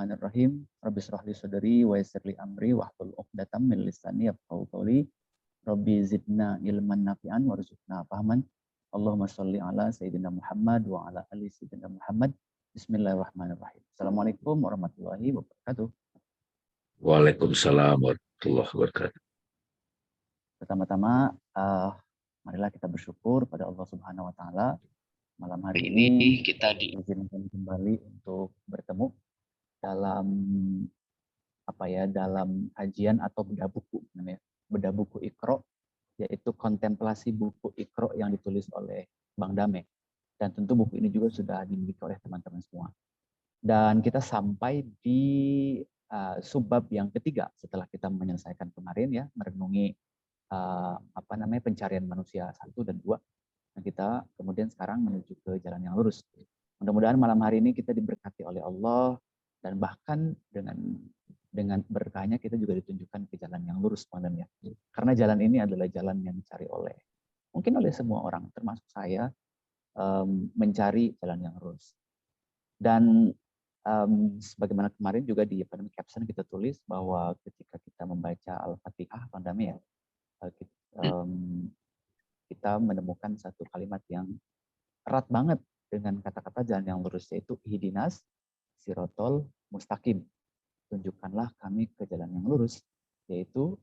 Bismillahirrahmanirrahim. Rabbi shrah li sadri wa yassir li amri wahlul 'uqdatam min lisani yafqahu qawli. Rabbi zidna ilman nafi'an warzuqna fahman. Allahumma shalli ala sayyidina Muhammad wa ala ali sayyidina Muhammad. Bismillahirrahmanirrahim. Assalamualaikum warahmatullahi wabarakatuh. Waalaikumsalam warahmatullahi wabarakatuh. Pertama-tama, marilah kita bersyukur pada Allah Subhanahu wa taala. Malam hari ini kita diizinkan kembali untuk bertemu dalam dalam kajian atau bedah buku namanya. Bedah buku Iqra, yaitu kontemplasi buku Iqra yang ditulis oleh Bang Dame. Dan tentu buku ini juga sudah dimiliki oleh teman-teman semua. Dan kita sampai di subbab yang ketiga setelah kita menyelesaikan kemarin ya, merenungi pencarian manusia 1 dan 2. Nah, kita kemudian sekarang menuju ke jalan yang lurus. Mudah-mudahan malam hari ini kita diberkati oleh Allah dan bahkan dengan berkahnya kita juga ditunjukkan ke jalan yang lurus, ya. Karena jalan ini adalah jalan yang dicari mungkin oleh semua orang, termasuk saya, mencari jalan yang lurus. Dan sebagaimana kemarin juga di caption kita tulis bahwa ketika kita membaca Al-Fatihah, ya, kita menemukan satu kalimat yang erat banget dengan kata-kata jalan yang lurus, yaitu ihdinas sirotol mustaqim. Tunjukkanlah kami ke jalan yang lurus, yaitu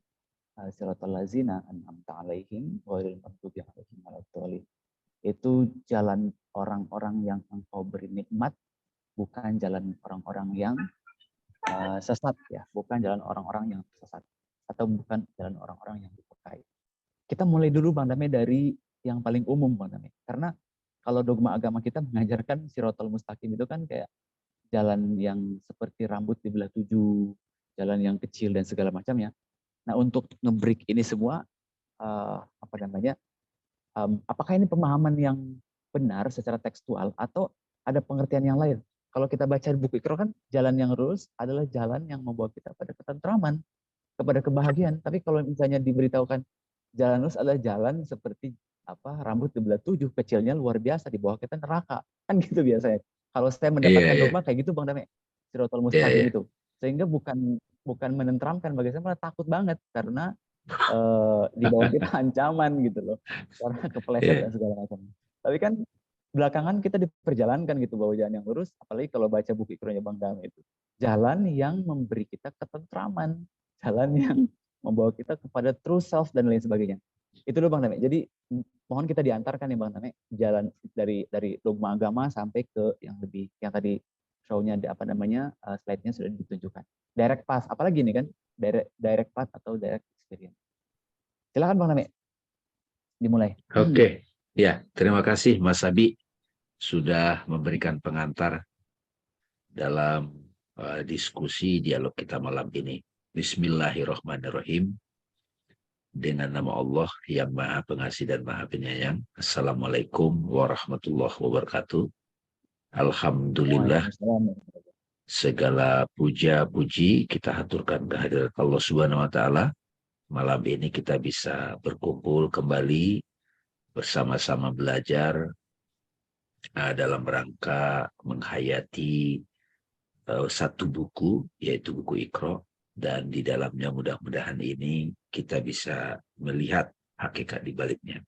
sirotol lazina an'amta alaihim ghairil maghdubi alaihim waladdallin. Itu jalan orang-orang yang engkau beri nikmat, bukan jalan orang-orang yang sesat ya, bukan jalan orang-orang yang sesat atau bukan jalan orang-orang yang dipakai. Kita mulai dulu Bang Dame dari yang paling umum Bang Dame. Karena kalau dogma agama kita mengajarkan sirotol mustaqim itu kan kayak jalan yang seperti rambut dibelah 7, jalan yang kecil dan segala macamnya. Nah, untuk nge-break ini semua apakah ini pemahaman yang benar secara tekstual atau ada pengertian yang lain? Kalau kita baca buku Iqra kan jalan yang lurus adalah jalan yang membawa kita pada ketentraman, kepada kebahagiaan. Tapi kalau misalnya diberitahukan jalan lurus adalah jalan seperti rambut dibelah 7, kecilnya luar biasa, di bawah kita neraka. Kan gitu biasanya. Kalau saya mendapatkan dogma kayak gitu Bang Dame, sirotol mustaqim itu. Sehingga bukan menenteramkan, bagi saya malah takut banget karena di bawah kita ancaman gitu loh. Karena kepleset dan segala macam. Tapi kan belakangan kita diperjalankan gitu bahwa jalan yang lurus, apalagi kalau baca buku Iqra-nya Bang Dame itu. Jalan yang memberi kita ketentraman, jalan yang membawa kita kepada true self dan lain sebagainya. Itu loh Bang Dame. Jadi mohon kita diantarkan ya Bang Dame, jalan dari dogma agama sampai ke yang tadi show-nya slide-nya sudah ditunjukkan. Direct path, apalagi ini kan direct path atau direct experience. Silakan Bang Dame. Dimulai. Oke. Ya, terima kasih Mas Abi sudah memberikan pengantar dalam diskusi dialog kita malam ini. Bismillahirrahmanirrahim. Dengan nama Allah yang Maha Pengasih dan Maha Penyayang. Assalamualaikum warahmatullahi wabarakatuh. Alhamdulillah. Segala puja-puji kita haturkan kehadirat Allah Subhanahu wa taala. Malam ini kita bisa berkumpul kembali bersama-sama belajar dalam rangka menghayati satu buku, yaitu buku Iqra. Dan di dalamnya mudah-mudahan ini kita bisa melihat hakikat di baliknya.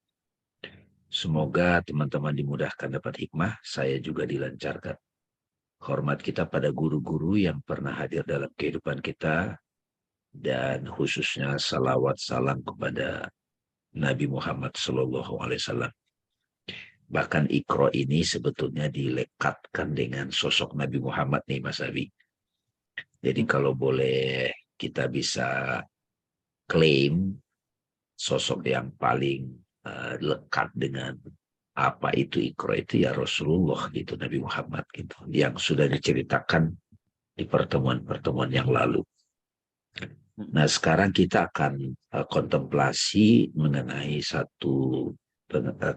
Semoga teman-teman dimudahkan dapat hikmah, saya juga dilancarkan. Hormat kita pada guru-guru yang pernah hadir dalam kehidupan kita, dan khususnya salawat salam kepada Nabi Muhammad SAW. Bahkan Iqra ini sebetulnya dilekatkan dengan sosok Nabi Muhammad nih Mas Abi. Jadi kalau boleh kita bisa klaim sosok yang paling lekat dengan apa itu Iqra itu ya Rasulullah gitu, Nabi Muhammad gitu, yang sudah diceritakan di pertemuan-pertemuan yang lalu. Nah sekarang kita akan kontemplasi mengenai satu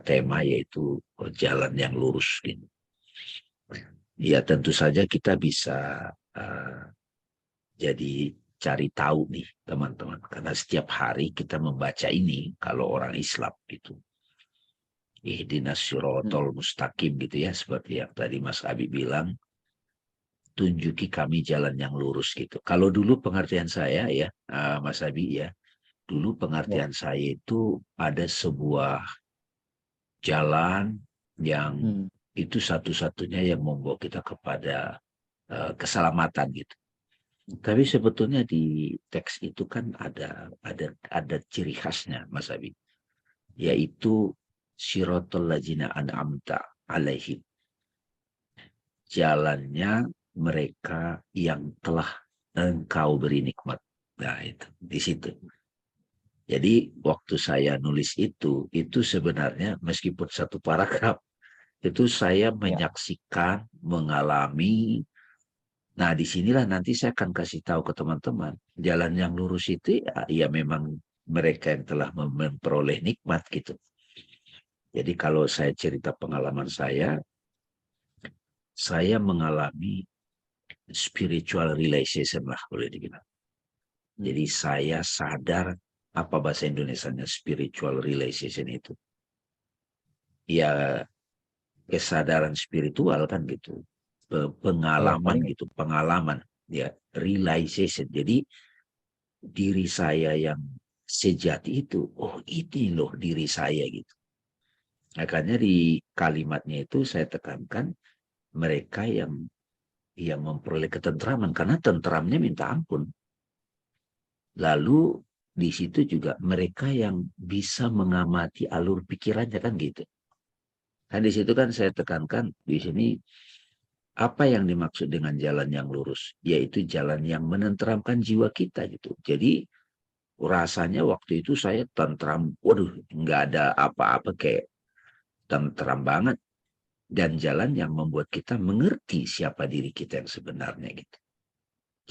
tema, yaitu jalan yang lurus gitu. Ya tentu saja kita bisa jadi cari tahu nih teman-teman, karena setiap hari kita membaca ini kalau orang Islam gitu. Ihdinas sirotol mustaqim gitu ya, seperti yang tadi Mas Abi bilang. tunjuki kami jalan yang lurus gitu. Kalau dulu pengertian saya ya, Mas Abi ya, dulu Ya. pengertian saya itu ada sebuah jalan yang Hmm. itu satu-satunya yang membawa kita kepada keselamatan gitu. Tapi sebetulnya di teks itu kan ada ciri khasnya, Mas Abi, yaitu siratal ladzina an'amta alaihim, jalannya mereka yang telah engkau beri nikmat. Nah, itu di situ. Jadi waktu saya nulis itu sebenarnya meskipun satu paragraf, itu saya Ya. menyaksikan, mengalami. Nah, disinilah nanti saya akan kasih tahu ke teman-teman. Jalan yang lurus itu ya memang mereka yang telah memperoleh nikmat gitu. Jadi kalau saya cerita pengalaman saya mengalami spiritual realization lah boleh dibilang. Jadi saya sadar, apa bahasa Indonesianya spiritual realization itu? Ya kesadaran spiritual kan gitu. Iya, Pengalaman paling gitu, pengalaman. Ya, realization. Jadi diri saya yang sejati itu, oh ini loh diri saya gitu. Makanya di kalimatnya itu saya tekankan mereka yang memperoleh ketentraman, karena tentramnya minta ampun. Lalu di situ juga mereka yang bisa mengamati alur pikirannya kan gitu. Kan di situ kan saya tekankan di sini apa yang dimaksud dengan jalan yang lurus, yaitu jalan yang menenteramkan jiwa kita gitu. Jadi rasanya waktu itu saya tentram, waduh nggak ada apa-apa, kayak tentram banget, dan jalan yang membuat kita mengerti siapa diri kita yang sebenarnya gitu.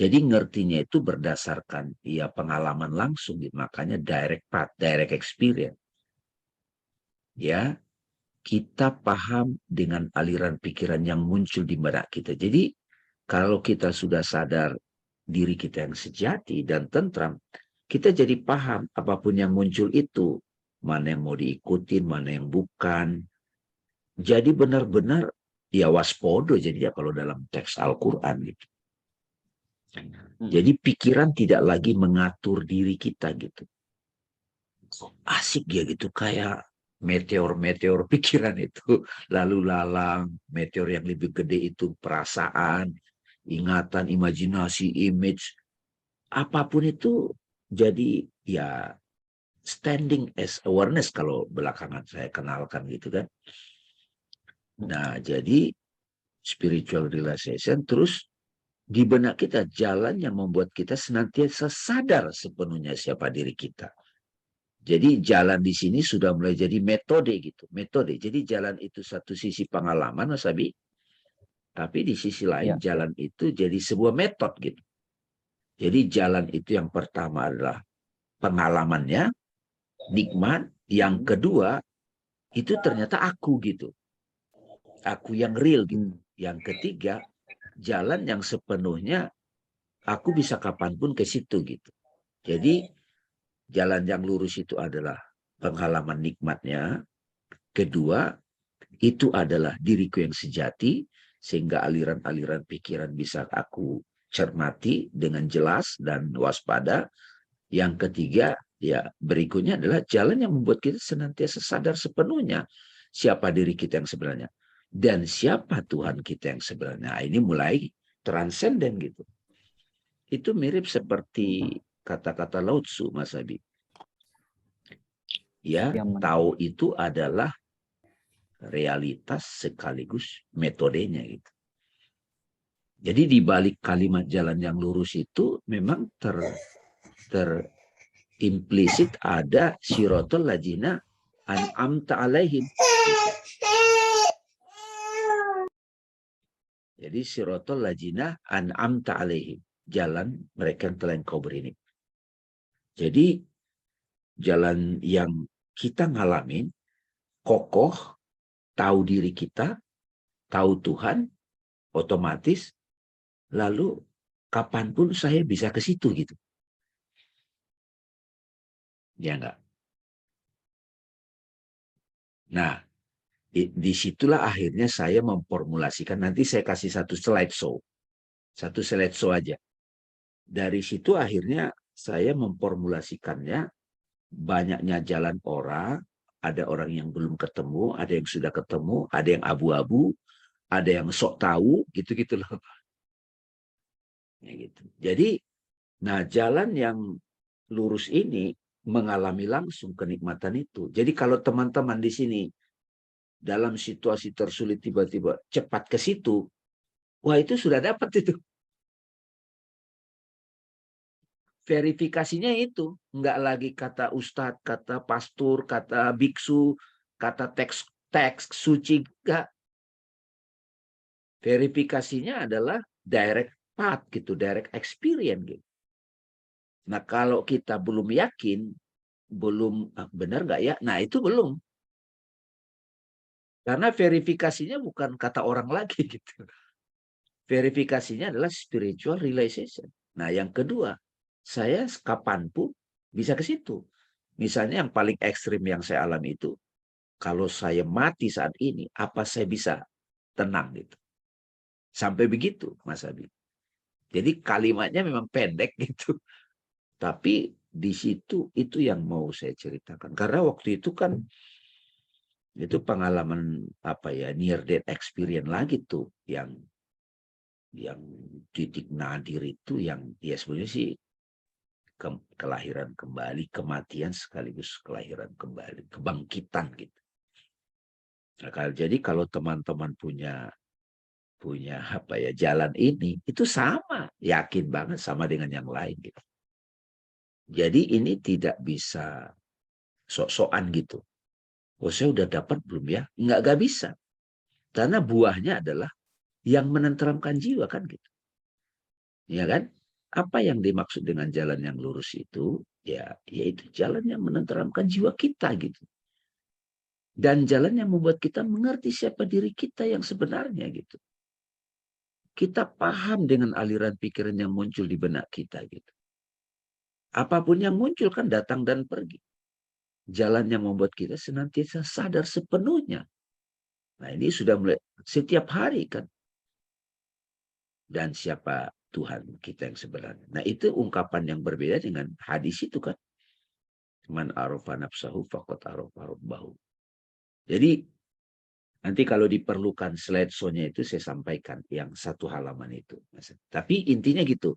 Jadi ngertinya itu berdasarkan ya pengalaman langsung gitu. Makanya direct path, direct experience. Ya, kita paham dengan aliran pikiran yang muncul di benak kita. Jadi kalau kita sudah sadar diri kita yang sejati dan tentram, kita jadi paham apapun yang muncul itu, mana yang mau diikutin, mana yang bukan. Jadi benar-benar ya waspodo jadi ya kalau dalam teks Al-Quran gitu. Jadi pikiran tidak lagi mengatur diri kita gitu. Asik ya gitu, kayak meteor-meteor pikiran itu lalu lalang. Meteor yang lebih gede itu perasaan, ingatan, imajinasi, image, apapun itu jadi ya standing as awareness kalau belakangan saya kenalkan gitu kan. Nah, jadi spiritual realization terus di benak kita jalan yang membuat kita senantiasa sadar sepenuhnya siapa diri kita. Jadi jalan di sini sudah mulai jadi metode gitu, metode. Jadi jalan itu satu sisi pengalaman, Mas Abi, tapi di sisi lain ya. jalan itu jadi sebuah metode gitu. Jadi jalan itu yang pertama adalah pengalamannya, nikmat. Yang kedua itu ternyata aku gitu, aku yang real gitu. Yang ketiga jalan yang sepenuhnya aku bisa kapanpun ke situ gitu. Jadi jalan yang lurus itu adalah pengalaman nikmatnya. Kedua, itu adalah diriku yang sejati, sehingga aliran-aliran pikiran bisa aku cermati dengan jelas dan waspada. Yang ketiga, ya berikutnya adalah jalan yang membuat kita senantiasa sadar sepenuhnya siapa diri kita yang sebenarnya dan siapa Tuhan kita yang sebenarnya. Ini mulai transenden gitu. Itu mirip seperti kata-kata Lao Tzu, Mas Abi. Ya, Yang mana? tahu itu adalah realitas sekaligus metodenya gitu. Jadi di balik kalimat jalan yang lurus itu memang terimplisit ada siratal ladzina an'amta alaihim. Jadi siratal ladzina an'amta alaihim, jalan mereka yang telah engkau beri. Jadi jalan yang kita ngalamin kokoh, tahu diri kita, tahu Tuhan, otomatis lalu kapanpun saya bisa ke situ gitu. Ya enggak? Nah, disitulah akhirnya saya memformulasikan, nanti saya kasih satu slide show. Satu slideshow aja. Dari situ akhirnya saya memformulasikannya, banyaknya jalan orang, ada orang yang belum ketemu, ada yang sudah ketemu, ada yang abu-abu, ada yang sok tahu, gitu-gitu loh. Ya, gitu. Jadi, nah jalan yang lurus ini mengalami langsung kenikmatan itu. Jadi kalau teman-teman di sini dalam situasi tersulit tiba-tiba cepat ke situ, wah itu sudah dapat itu. Verifikasinya itu. Nggak lagi kata ustadz, kata pastor, kata biksu, kata teks suci. Nggak. Verifikasinya adalah direct path gitu, direct experience gitu. Nah kalau kita belum yakin, belum benar nggak ya? Nah itu belum. Karena verifikasinya bukan kata orang lagi gitu. Verifikasinya adalah spiritual realization. Nah yang kedua, saya kapanpun bisa ke situ. Misalnya yang paling ekstrim yang saya alami itu, kalau saya mati saat ini, apa saya bisa tenang gitu. Sampai begitu, Mas Abi. Jadi kalimatnya memang pendek gitu. Tapi di situ itu yang mau saya ceritakan. Karena waktu itu kan itu pengalaman apa ya, near death experience lagi tuh yang titik nadir itu yang ya sebenarnya sih kelahiran kembali, kematian sekaligus kelahiran kembali, kebangkitan gitu. Nah, jadi kalau teman-teman punya apa ya jalan ini itu sama, yakin banget sama dengan yang lain gitu. Jadi ini tidak bisa sok-sokan gitu. Oh saya udah dapat belum ya? Nggak bisa. Karena buahnya adalah yang menenteramkan jiwa kan gitu. Ya kan? Apa yang dimaksud dengan jalan yang lurus itu? Ya, yaitu jalan yang menenteramkan jiwa kita gitu. Dan jalan yang membuat kita mengerti siapa diri kita yang sebenarnya gitu. Kita paham dengan aliran pikiran yang muncul di benak kita gitu. Apapun yang muncul kan datang dan pergi. Jalan yang membuat kita senantiasa sadar sepenuhnya. Nah ini sudah mulai setiap hari kan. Dan siapa Tuhan kita yang sebenarnya. Nah itu ungkapan yang berbeda dengan hadis itu kan. Man arofa nafsahu faqad arofa rabbahu. Jadi nanti kalau diperlukan slideshow-nya itu saya sampaikan yang satu halaman itu. Tapi intinya gitu.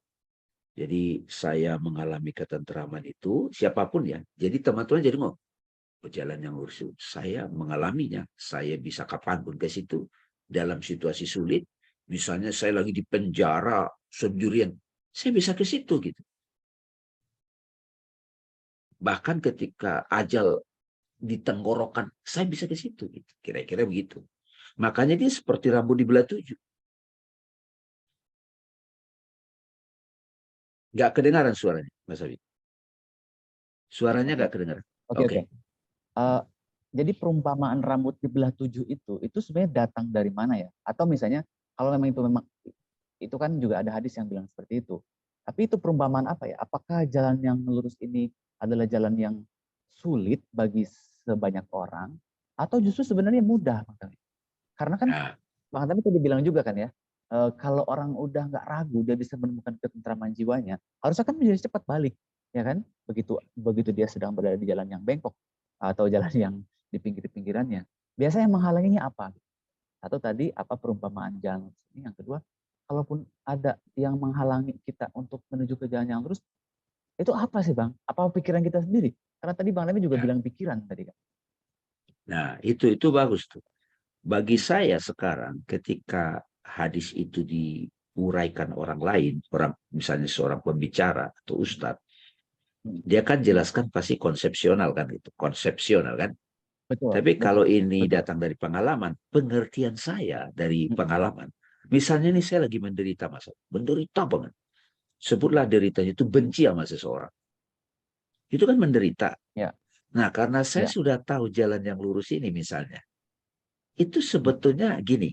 Jadi saya mengalami ketentraman itu siapapun ya. Jadi teman-teman jadi mau berjalan yang lurus. Saya mengalaminya. Saya bisa kapanpun ke situ dalam situasi sulit. Misalnya saya lagi di penjara sendirian. Saya bisa ke situ gitu. Bahkan ketika ajal di tenggorokan, saya bisa ke situ gitu. Kira-kira begitu. Makanya dia seperti rambut di belah 7. Nggak kedengaran suaranya, Mas Abi. Suaranya Oke, nggak kedengaran. oke, Oke. oke. Eh, jadi perumpamaan rambut di belah 7 itu sebenarnya datang dari mana ya? Atau misalnya kalau memang itu kan juga ada hadis yang bilang seperti itu. Tapi itu perumpamaan apa ya? Apakah jalan yang lurus ini adalah jalan yang sulit bagi sebanyak orang atau justru sebenarnya mudah, Bang Tami? Karena kan Nah, Bang Tami tadi bilang juga kan ya, kalau orang udah nggak ragu dia bisa menemukan ketentraman jiwanya, harusnya kan menjadi cepat balik, ya kan? Begitu begitu dia sedang berada di jalan yang bengkok atau jalan yang di pinggir-pinggirannya. Biasanya yang menghalanginya apa? Atau tadi apa perumpamaan jalan lurus ini? Yang kedua, kalaupun ada yang menghalangi kita untuk menuju ke jalan yang lurus, itu apa sih Bang? Apa pikiran kita sendiri? Karena tadi Bang Tami juga ya. bilang pikiran tadi kan. Nah, itu bagus tuh. Bagi saya sekarang ketika hadis itu diuraikan orang lain, orang misalnya seorang pembicara atau ustadz, Hmm. dia kan jelaskan pasti konsepsional kan itu, konsepsional kan. Betul, Tapi kalau betul, ini betul. datang dari pengalaman, pengertian saya dari pengalaman. Misalnya nih saya lagi menderita masalah, menderita banget. Sebutlah deritanya itu benci sama seseorang. Itu kan menderita. Ya, Nah, karena saya ya. sudah tahu jalan yang lurus ini misalnya, itu sebetulnya gini,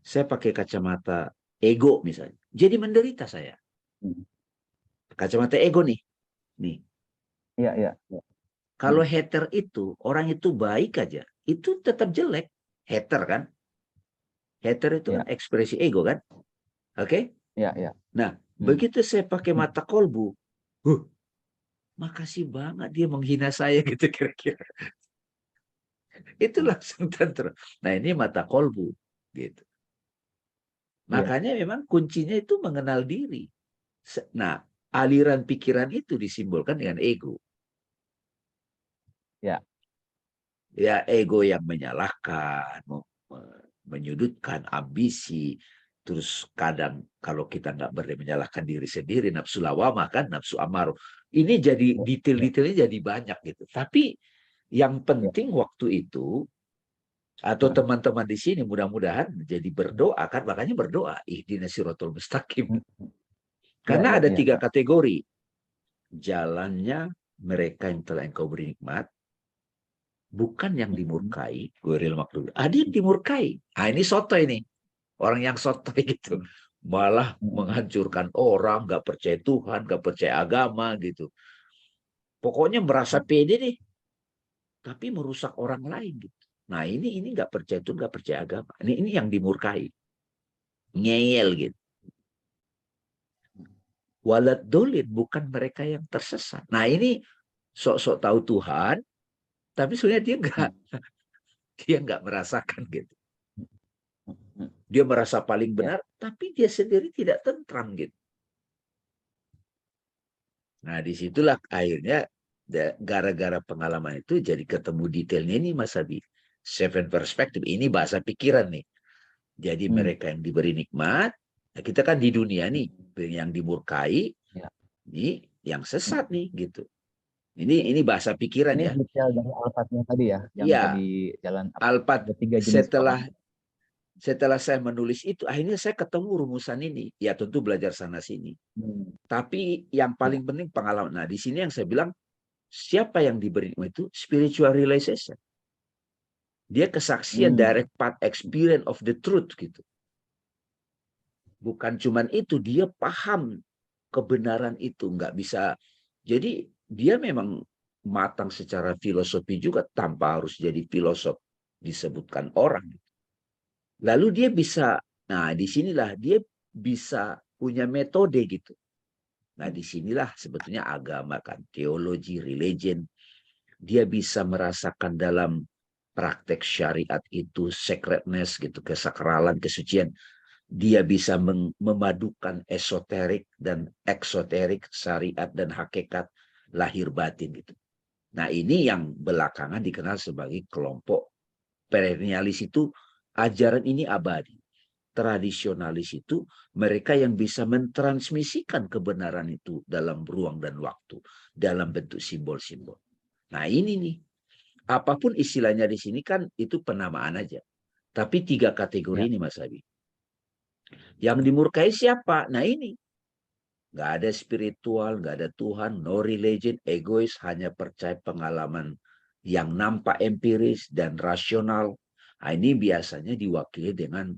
saya pakai kacamata ego misalnya. Jadi menderita saya. Kacamata ego nih. Nih, Iya, iya, iya. kalau hater itu, orang itu baik aja, itu tetap jelek. Hater kan? Hater itu kan Iya, ekspresi ego kan? Oke? Ya, ya. Nah, begitu saya pakai mata kolbu, makasih banget dia menghina saya gitu kira-kira. Itu langsung tentram. Nah, ini mata kolbu gitu. Iya. Makanya memang kuncinya itu mengenal diri. Nah, aliran pikiran itu disimbolkan dengan ego. Ya. Ya, ego yang menyalahkan, menyudutkan, ambisi. Terus kadang kalau kita nggak berani menyalahkan diri sendiri, nafsu lawamah kan, nafsu amaruh. Ini jadi Ya. Ya. detail-detailnya jadi banyak gitu. Tapi yang Ya. penting waktu itu, atau teman-teman di sini mudah-mudahan jadi berdoa kan, makanya berdoa ihdinas siratal mustaqim. Ya, Karena ya, ada ya. 3 kategori. Jalannya mereka yang telah engkau beri nikmat, bukan yang dimurkai, ghairil maghdubi. Ada yang dimurkai. Ah, ini soto ini. Orang yang soto gitu. Malah menghancurkan orang, nggak percaya Tuhan, nggak percaya agama gitu. Pokoknya merasa pede nih, tapi merusak orang lain gitu. Nah, ini nggak percaya Tuhan, nggak percaya agama. Ini yang dimurkai. Ngeyel gitu. Walad dolin, bukan mereka yang tersesat. Nah, ini sok-sok tahu Tuhan, tapi sebenarnya dia nggak merasakan gitu. Dia merasa paling Ya. benar, tapi dia sendiri tidak tentram gitu. Nah, disitulah akhirnya gara-gara pengalaman itu jadi ketemu detailnya ini Mas Abi. Seven perspective, ini bahasa pikiran nih. Jadi mereka yang diberi nikmat, nah kita kan di dunia nih, yang dimurkai, Ya. ini yang sesat nih gitu. Ini bahasa pikiran Ini ya. detail dari Alphard-nya tadi ya, yang Iya, tadi jalan apa? Alphard Ada 3 jenis orang. setelah saya menulis itu, akhirnya saya ketemu rumusan ini. Ya tentu belajar sana sini. Hmm. Tapi yang Ya. paling penting pengalaman. Nah, di sini yang saya bilang, siapa yang diberi itu spiritual realization. Dia kesaksian direct part experience of the truth gitu. Bukan cuman itu, dia paham kebenaran itu, nggak bisa. Jadi dia memang matang secara filosofi juga tanpa harus jadi filosof disebutkan orang. Lalu dia bisa, nah disinilah dia bisa punya metode gitu. Nah disinilah sebetulnya agama kan, teologi, religion, dia bisa merasakan dalam praktek syariat itu sacredness gitu, kesakralan, kesucian. Dia bisa memadukan esoterik dan eksoterik, syariat dan hakikat lahir batin gitu. Nah ini yang belakangan dikenal sebagai kelompok perennialis. Itu ajaran ini abadi. Tradisionalis itu mereka yang bisa mentransmisikan kebenaran itu dalam ruang dan waktu, dalam bentuk simbol-simbol. Nah ini nih, apapun istilahnya di sini kan itu penamaan aja. Tapi 3 kategori Ya. ini Mas Abi. Yang dimurkai siapa? Nah ini, nggak ada spiritual, nggak ada Tuhan, no religion, egois, hanya percaya pengalaman yang nampak empiris dan rasional. Nah, ini biasanya diwakili dengan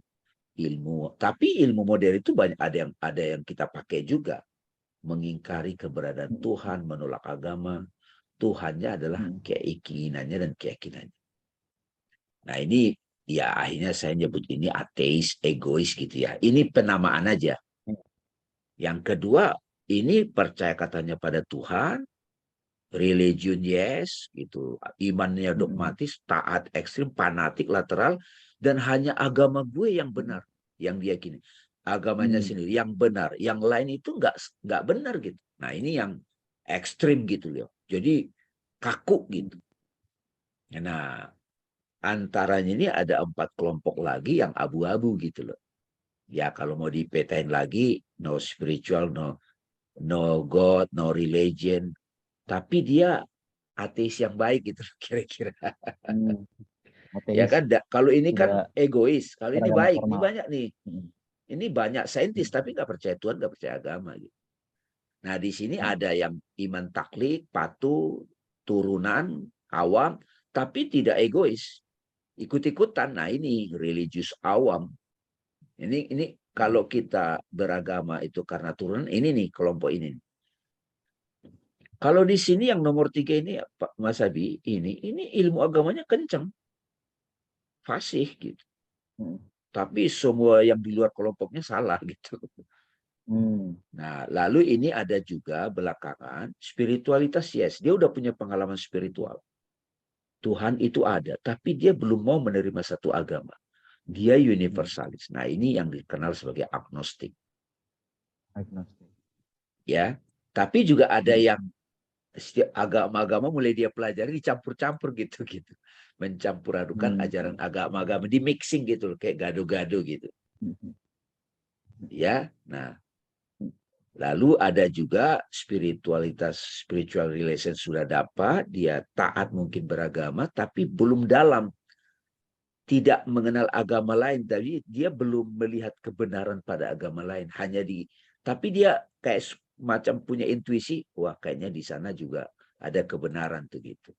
ilmu. Tapi ilmu modern itu banyak, ada yang kita pakai juga, mengingkari keberadaan Tuhan, menolak agama. Tuhannya adalah keinginannya dan keyakinannya. Nah ini ya akhirnya saya nyebut ini ateis, egois gitu ya. Ini penamaan aja. Yang kedua, ini percaya katanya pada Tuhan, religion yes, gitu, imannya dogmatis, taat ekstrim, fanatik, lateral, dan hanya agama gue yang benar, yang diyakini. Agamanya sendiri yang benar, yang lain itu nggak benar gitu. Nah ini yang ekstrim gitu loh. Jadi kaku gitu. Nah antaranya ini ada 4 kelompok lagi yang abu-abu gitu loh. Ya kalau mau dipetain lagi, no spiritual, no God, no religion. Tapi dia ateis yang baik gitu kira-kira. Ya Ateis kan, kalau ini kan tidak egois, kalau ini beragama baik, ini formal. banyak nih. Ini banyak saintis tapi nggak percaya Tuhan, nggak percaya agama gitu. Nah di sini ada yang iman taklid, patuh, turunan, awam, tapi tidak egois, ikut-ikutan. Nah ini religius awam. Ini kalau kita beragama itu karena turunan, ini nih kelompok ini. Kalau di sini yang nomor 3 ini Pak Mas Abi, ini ilmu agamanya kencang, fasih gitu. Tapi semua yang di luar kelompoknya salah gitu. Nah, lalu ini ada juga belakangan spiritualitas, yes, dia udah punya pengalaman spiritual. Tuhan itu ada, tapi dia belum mau menerima satu agama. Dia universalis. Nah, ini yang dikenal sebagai agnostik. Agnostik. Ya, tapi juga ada yang setiap agama-agama mulai dia pelajari dicampur-campur gitu. Mencampur adukan ajaran agama-agama, di mixing gitu loh, kayak gado-gado gitu. Ya, nah, lalu ada juga spiritualitas, spiritual relation sudah dapat, dia taat mungkin beragama, tapi belum dalam, tidak mengenal agama lain, tapi dia belum melihat kebenaran pada agama lain, tapi dia kayak macam punya intuisi, wah kayaknya di sana juga ada kebenaran tuh gitu.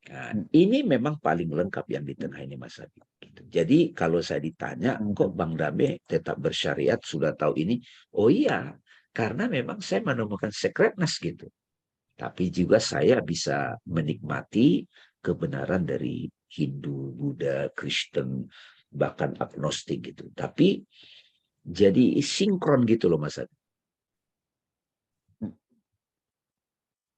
Nah, ini memang paling lengkap yang di tengah ini Mas Abi. Gitu. Jadi kalau saya ditanya, kok Bang Dame tetap bersyariat, sudah tahu ini? Oh iya, karena memang saya menemukan secretness gitu. Tapi juga saya bisa menikmati kebenaran dari Hindu, Buddha, Kristen, bahkan agnostik gitu. Tapi jadi sinkron gitu loh Mas Abi.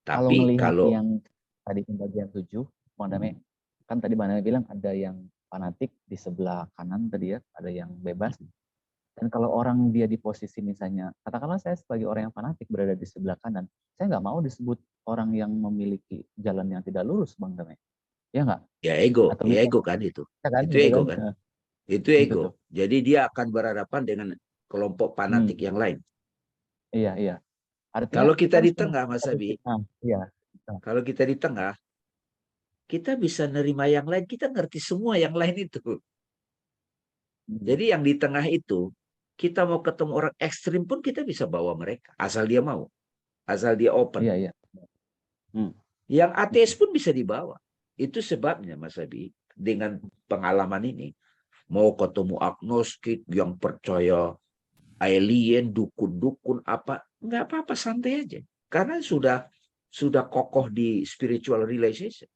Kalau Tapi ngelihat kalau yang tadi pembagian 7, Bang Dame, kan tadi Bang Dame bilang ada yang fanatik di sebelah kanan tadi ya, ada yang bebas. Dan kalau orang dia di posisi misalnya, katakanlah saya sebagai orang yang fanatik berada di sebelah kanan, saya nggak mau disebut orang yang memiliki jalan yang tidak lurus, Bang Dame. Ya nggak? ya ego, Atau ya ego misalnya, kan itu. ya kan, Itu gitu ego kan? kan. Itu Gitu ego. tuh. Jadi dia akan berhadapan dengan kelompok fanatik yang lain. Iya, iya. Artinya Kalau kita kita di harus punya tengah, Mas satu Abi, iya. kalau kita di tengah, kita bisa nerima yang lain, kita ngerti semua yang lain itu. Jadi yang di tengah itu, kita mau ketemu orang ekstrim pun kita bisa bawa mereka, asal dia mau, asal dia open. Iya, iya. Yang ateis pun bisa dibawa. Itu sebabnya, Mas Abi, dengan pengalaman ini, mau ketemu agnostik yang percaya alien, dukun-dukun apa, nggak apa-apa, santai aja. Karena sudah kokoh di spiritual relationship.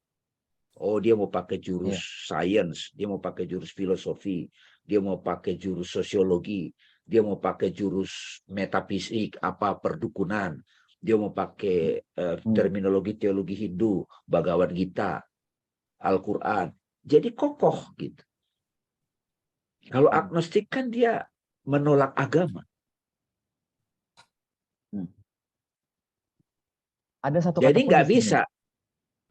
Oh, dia mau pakai Iya. jurus science, dia mau pakai jurus filosofi, dia mau pakai jurus sosiologi, dia mau pakai jurus metafisik, apa perdukunan, dia mau pakai terminologi teologi Hindu, Bhagavad Gita, Al-Quran. Jadi kokoh gitu. Kalau agnostik kan dia menolak agama. Ada satu Jadi kata kunci nggak bisa.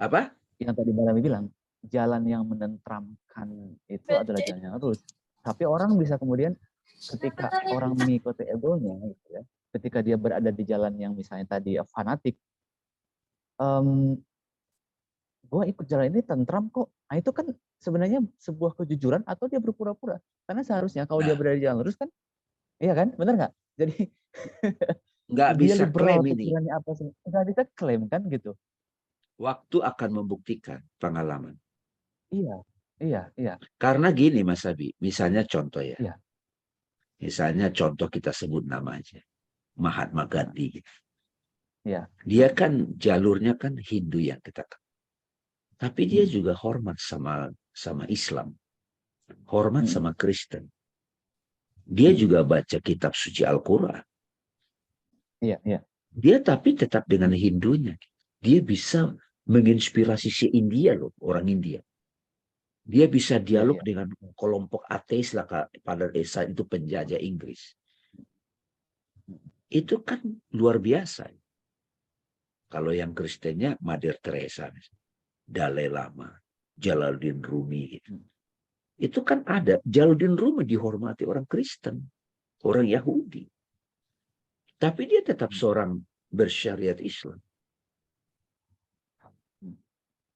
Apa? yang tadi Mbak Lami bilang, jalan yang menenteramkan itu adalah jalan yang lurus. Tapi orang bisa kemudian ketika orang mengikuti egonya, gitu ya, ketika dia berada di jalan yang misalnya tadi fanatik, gue ikut jalan ini tentram kok. Nah itu kan sebenarnya sebuah kejujuran atau dia berpura-pura. Karena seharusnya kalau dia berada di jalan lurus kan, iya kan, benar nggak? Jadi nggak dia bisa liberal klaim ini. pikirannya apa sih? Nggak bisa klaim kan gitu. Waktu akan membuktikan pengalaman. Iya, iya, iya. Karena gini Mas Abi, misalnya contoh ya. Iya. Misalnya contoh kita sebut nama aja. Mahatma Gandhi. Iya. Dia kan jalurnya kan Hindu yang kita kenal. Tapi dia juga hormat sama Islam. Hormat sama Kristen. Dia juga baca kitab suci Al-Quran. Iya, iya. Dia tapi tetap dengan Hindunya. Dia bisa menginspirasi si India loh, orang India. Dia bisa Iya, dialog iya. dengan kelompok ateis lah pada saat itu penjajah Inggris. Itu kan luar biasa. Kalau yang Kristennya Mother Teresa, Dalai Lama, Jalaluddin Rumi gitu. Itu kan ada, Jalaluddin Rumi dihormati orang Kristen, orang Yahudi. Tapi dia tetap seorang bersyariat Islam.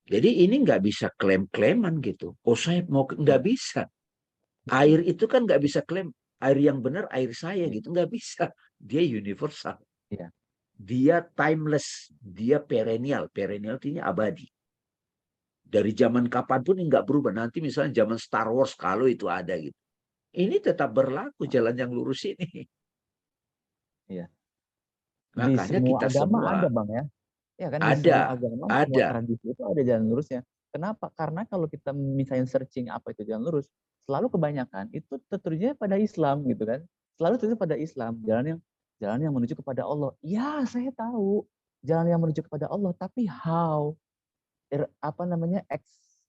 Jadi ini nggak bisa klaim-klaiman gitu. Oh saya mau, nggak bisa. Air itu kan nggak bisa klaim. Air yang benar air saya gitu, nggak bisa. Dia universal. Iya. Dia timeless. Dia perennial. Perennial artinya abadi. Dari zaman kapanpun nggak berubah. Nanti misalnya zaman Star Wars kalau itu ada gitu. Ini tetap berlaku jalan yang lurus ini. Iya. Di Makanya semua kita agama semua ada, Bang ya. Ya kan di semua ada, agama, semua ada. tradisi itu ada jalan lurusnya. Kenapa? Karena kalau kita misalnya searching apa itu jalan lurus, selalu kebanyakan itu tertujunya pada Islam gitu kan. selalu tertuju pada Islam, jalan yang menuju kepada Allah. Ya, saya tahu jalan yang menuju kepada Allah, tapi how? Apa namanya,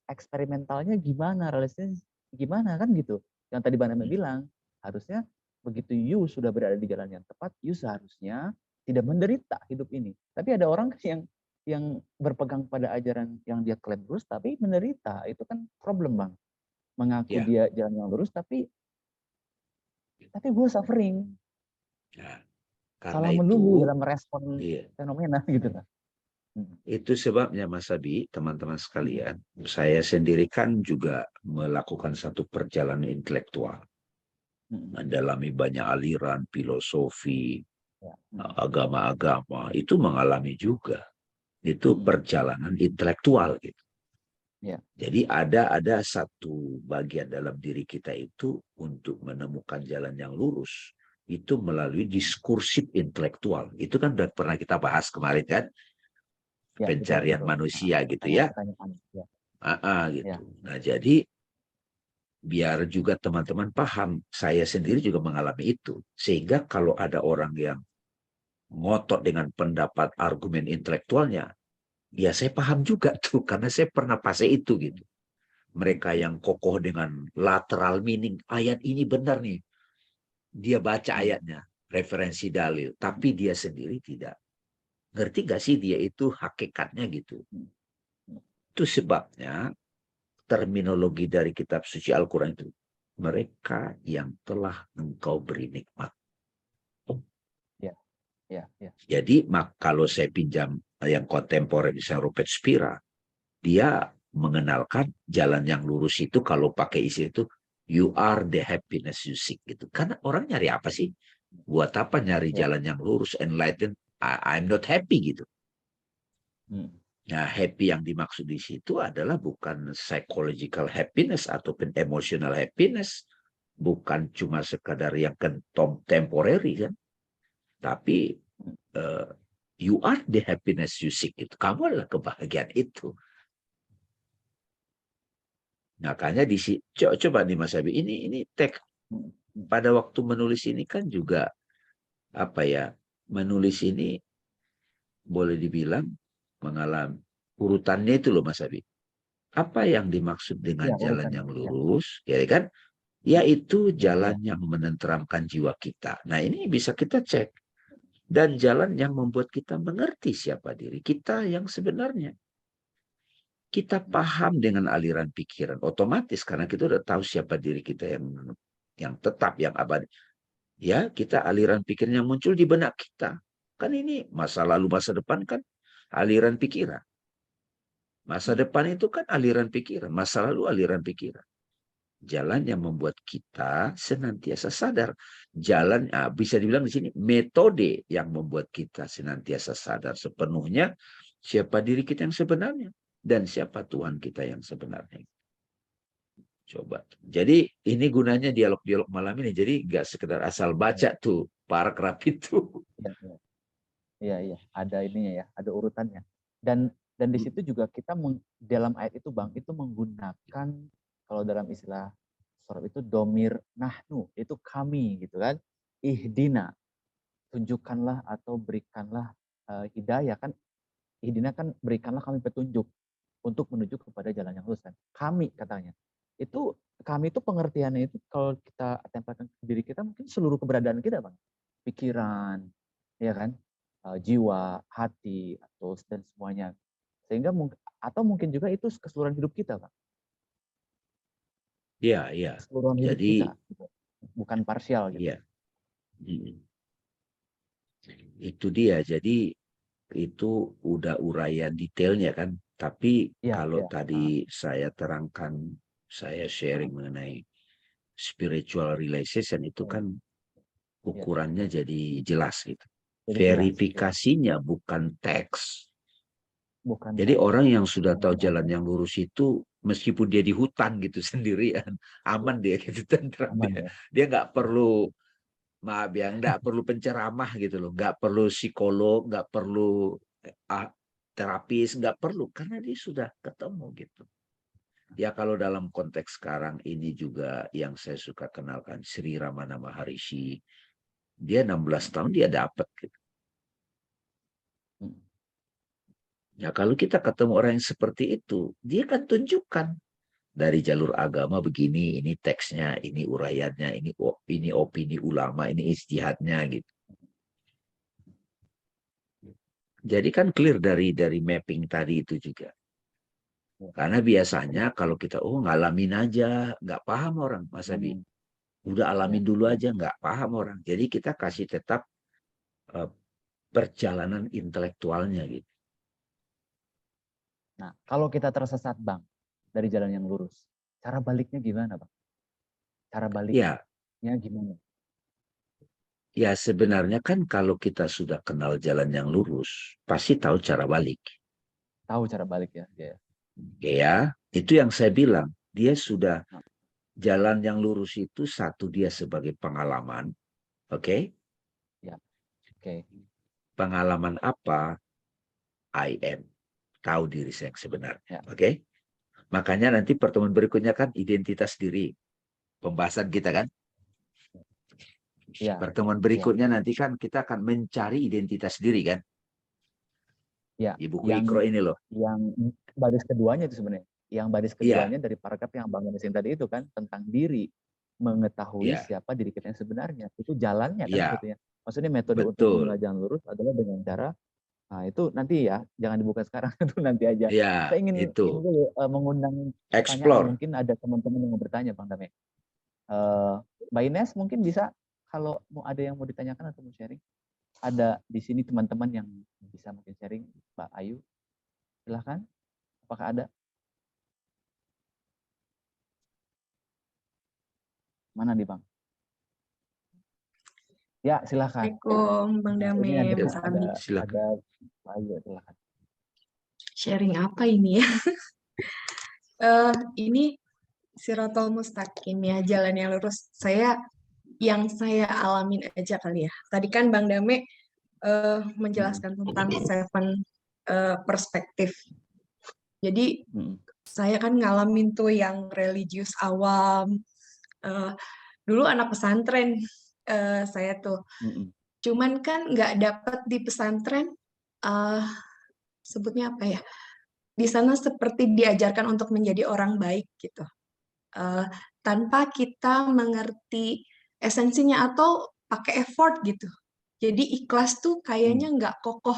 eksperimentalnya gimana, realistisnya gimana, kan gitu. Yang tadi Bang Name bilang, harusnya begitu you sudah berada di jalan yang tepat, you seharusnya tidak menderita hidup ini. Tapi ada orang yang berpegang pada ajaran yang dia klaim lurus tapi menderita. Itu kan problem, Bang. Mengaku Ya, dia jalan yang lurus tapi gue suffering. ya. Karena Salah melulu itu, dalam merespon iya, fenomena gitu kan. itu sebabnya Mas Abi, teman-teman sekalian, saya sendiri kan juga melakukan satu perjalanan intelektual, mendalami banyak aliran, filosofi, Ya. agama-agama, itu mengalami juga. Itu perjalanan intelektual gitu. Ya. Jadi ada satu bagian dalam diri kita itu untuk menemukan jalan yang lurus itu melalui diskursif intelektual. Itu kan udah pernah kita bahas kemarin kan, Ya, pencarian betul. manusia gitu ya. Pertanyaan-pertanyaan. Ya. Gitu. Ya. Nah jadi biar juga teman-teman paham, saya sendiri juga mengalami itu. Sehingga kalau ada orang yang ngotot dengan pendapat argumen intelektualnya, ya saya paham juga tuh karena saya pernah fase itu gitu. Mereka yang kokoh dengan lateral meaning, ayat ini benar nih. Dia baca ayatnya, referensi dalil, tapi dia sendiri tidak. Ngerti gak sih dia itu hakikatnya gitu. Itu sebabnya terminologi dari kitab suci Al-Quran itu, mereka yang telah engkau beri nikmat. Ya. Jadi kalau saya pinjam yang kontemporer misalnya Rupert Spira, dia mengenalkan jalan yang lurus itu kalau pakai istilah itu, you are the happiness you seek gitu. Karena orang nyari apa sih? Buat apa nyari jalan yang lurus, enlightened? I'm not happy gitu. Nah, happy yang dimaksud di situ adalah bukan psychological happiness ataupun emotional happiness, bukan cuma sekadar yang temporary kan, tapi you are the happiness you seek itu. Kamu adalah kebahagiaan itu. Makanya coba nih Mas Abi, ini teks pada waktu menulis ini kan juga apa ya, menulis ini boleh dibilang mengalami urutannya itu loh Mas Abi. Apa yang dimaksud dengan Ya, jalan urutannya. yang Ya. lurus, ya kan? Yaitu Ya. jalan yang menenteramkan jiwa kita. Nah, ini bisa kita cek. Dan jalan yang membuat kita mengerti siapa diri kita yang sebenarnya. Kita paham dengan aliran pikiran otomatis karena kita udah tahu siapa diri kita yang tetap, yang abadi. Ya, kita aliran pikiran yang muncul di benak kita. Kan ini masa lalu, masa depan kan aliran pikiran. Masa depan itu kan aliran pikiran, masa lalu aliran pikiran. Jalan yang membuat kita senantiasa sadar. Jalan, bisa dibilang di sini metode yang membuat kita senantiasa sadar sepenuhnya siapa diri kita yang sebenarnya dan siapa Tuhan kita yang sebenarnya. Coba. Jadi ini gunanya dialog-dialog malam ini. Jadi nggak sekedar asal baca tuh paragraf itu. Iya. Ada ininya ya, ada urutannya. Dan di situ juga kita dalam ayat itu Bang, itu menggunakan kalau dalam istilah surat itu domir nahnu, itu kami gitu kan. Ihdina, tunjukkanlah atau berikanlah hidayah kan. Ihdina kan berikanlah kami petunjuk untuk menuju kepada jalan yang lurus kan. Kami katanya. Itu kami itu pengertiannya itu kalau kita tempelkan ke diri kita mungkin seluruh keberadaan kita Bang. Pikiran, ya kan? Jiwa, hati, atau dan semuanya. Sehingga atau mungkin juga itu keseluruhan hidup kita, Pak. Iya. Keseluruhan hidup Jadi, kita, gitu. Bukan parsial gitu. iya. Itu dia. Jadi itu udah uraian detailnya kan. Tapi kalau tadi saya terangkan, saya sharing mengenai spiritual realization itu kan ukurannya jadi jelas gitu. Jadi Verifikasinya bukan teks. Bukan Jadi teks. orang yang sudah tahu jalan yang lurus itu, meskipun dia di hutan gitu sendirian, aman dia gitu, tentram Aman dia. ya. Dia nggak perlu, maaf ya, nggak perlu penceramah gitu loh, nggak perlu psikolog, nggak perlu terapis, nggak perlu, karena dia sudah ketemu gitu. Ya kalau dalam konteks sekarang ini juga yang saya suka kenalkan Sri Ramana Maharishi. Dia 16 tahun dia dapat gitu. Ya kalau kita ketemu orang yang seperti itu, dia kan tunjukkan dari jalur agama begini, ini teksnya, ini uraiannya, ini opini ulama, ini ijtihadnya gitu. Jadi kan clear dari mapping tadi itu juga. Karena biasanya kalau kita ngalamin aja, nggak paham orang, Mas Abi. Udah alamin dulu aja, nggak paham orang. Jadi kita kasih tetap perjalanan intelektualnya gitu. Nah, kalau kita tersesat, Bang, dari jalan yang lurus, cara baliknya gimana, Bang? Cara baliknya gimana? Ya sebenarnya kan kalau kita sudah kenal jalan yang lurus, pasti tahu cara balik. Tahu cara balik ya. Ya, itu yang saya bilang. Dia sudah jalan yang lurus itu satu dia sebagai pengalaman. Oke? Ya. Oke. Pengalaman apa? I am. Tahu diri saya yang sebenarnya. Ya. Oke? Makanya nanti pertemuan berikutnya kan identitas diri. Pembahasan kita kan? Ya. Pertemuan berikutnya nanti kan kita akan mencari identitas diri kan? Ya. Di buku Iqra ini loh. Yang baris keduanya itu sebenarnya. Yang baris keduanya dari paragraf yang Bang Yasin tadi itu kan tentang diri. Mengetahui siapa diri kita yang sebenarnya. Itu jalannya kan sebetulnya. Maksudnya metode untuk memulai jalan lurus adalah dengan cara, nah itu nanti ya, jangan dibuka sekarang, itu nanti aja. Ya, Saya ingin itu. dulu mengundang pertanyaan, mungkin ada teman-teman yang mau bertanya, Bang Dame. Mbak Ines mungkin bisa, kalau mau ada yang mau ditanyakan atau mau sharing. Ada di sini teman-teman yang bisa mungkin sharing, Mbak Ayu. Silahkan, apakah ada? Mana nih, Bang? Ya, silahkan. Assalamualaikum, Bang Dame, Mas Abi. Ada Ayu, silahkan. Sharing apa ini ya? Ini Sirotol Mustaqim ya, jalan yang lurus. Yang saya alamin aja kali ya. Tadi kan Bang Dame menjelaskan tentang 7 perspektif. Jadi saya kan ngalamin tuh yang religius awam. Dulu anak pesantren saya tuh. Cuman kan nggak dapet di pesantren, sebutnya apa ya? Di sana seperti diajarkan untuk menjadi orang baik gitu. Tanpa kita mengerti esensinya atau pakai effort gitu. Jadi ikhlas tuh kayaknya nggak kokoh,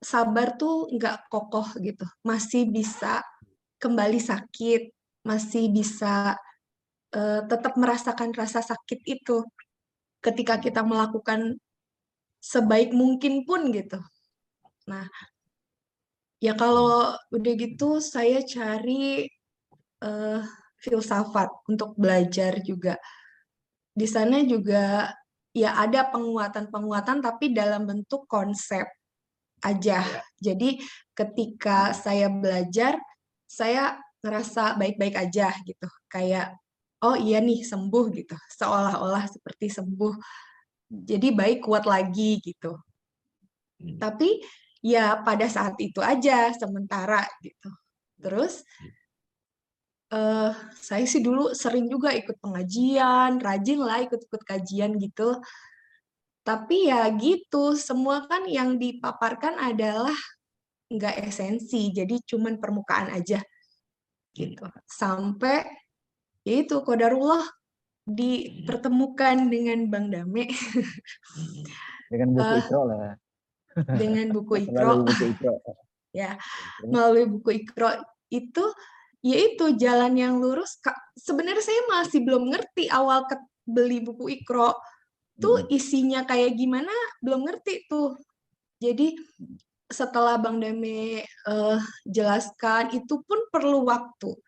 sabar tuh nggak kokoh gitu. Masih bisa kembali sakit, masih bisa tetap merasakan rasa sakit itu ketika kita melakukan sebaik mungkin pun gitu. Nah, ya kalau udah gitu saya cari filsafat untuk belajar juga. Di sana juga ya ada penguatan-penguatan tapi dalam bentuk konsep aja. Jadi ketika saya belajar, saya ngerasa baik-baik aja gitu. Kayak, oh iya nih sembuh gitu. Seolah-olah seperti sembuh. Jadi baik, kuat lagi gitu. Tapi ya pada saat itu aja, sementara gitu. Terus saya sih dulu sering juga ikut pengajian, rajin lah ikut-ikut kajian gitu. Tapi ya gitu, semua kan yang dipaparkan adalah nggak esensi, jadi cuman permukaan aja gitu. Sampai ya itu qadarullah dipertemukan dengan Bang Dame. Dengan buku Iqra lah. Dengan buku Iqra. Ya, melalui buku Iqra itu yaitu jalan yang lurus. Sebenarnya saya masih belum ngerti awal beli buku Iqra tuh isinya kayak gimana, belum ngerti tuh. Jadi setelah Bang Dame jelaskan, itu pun perlu waktu.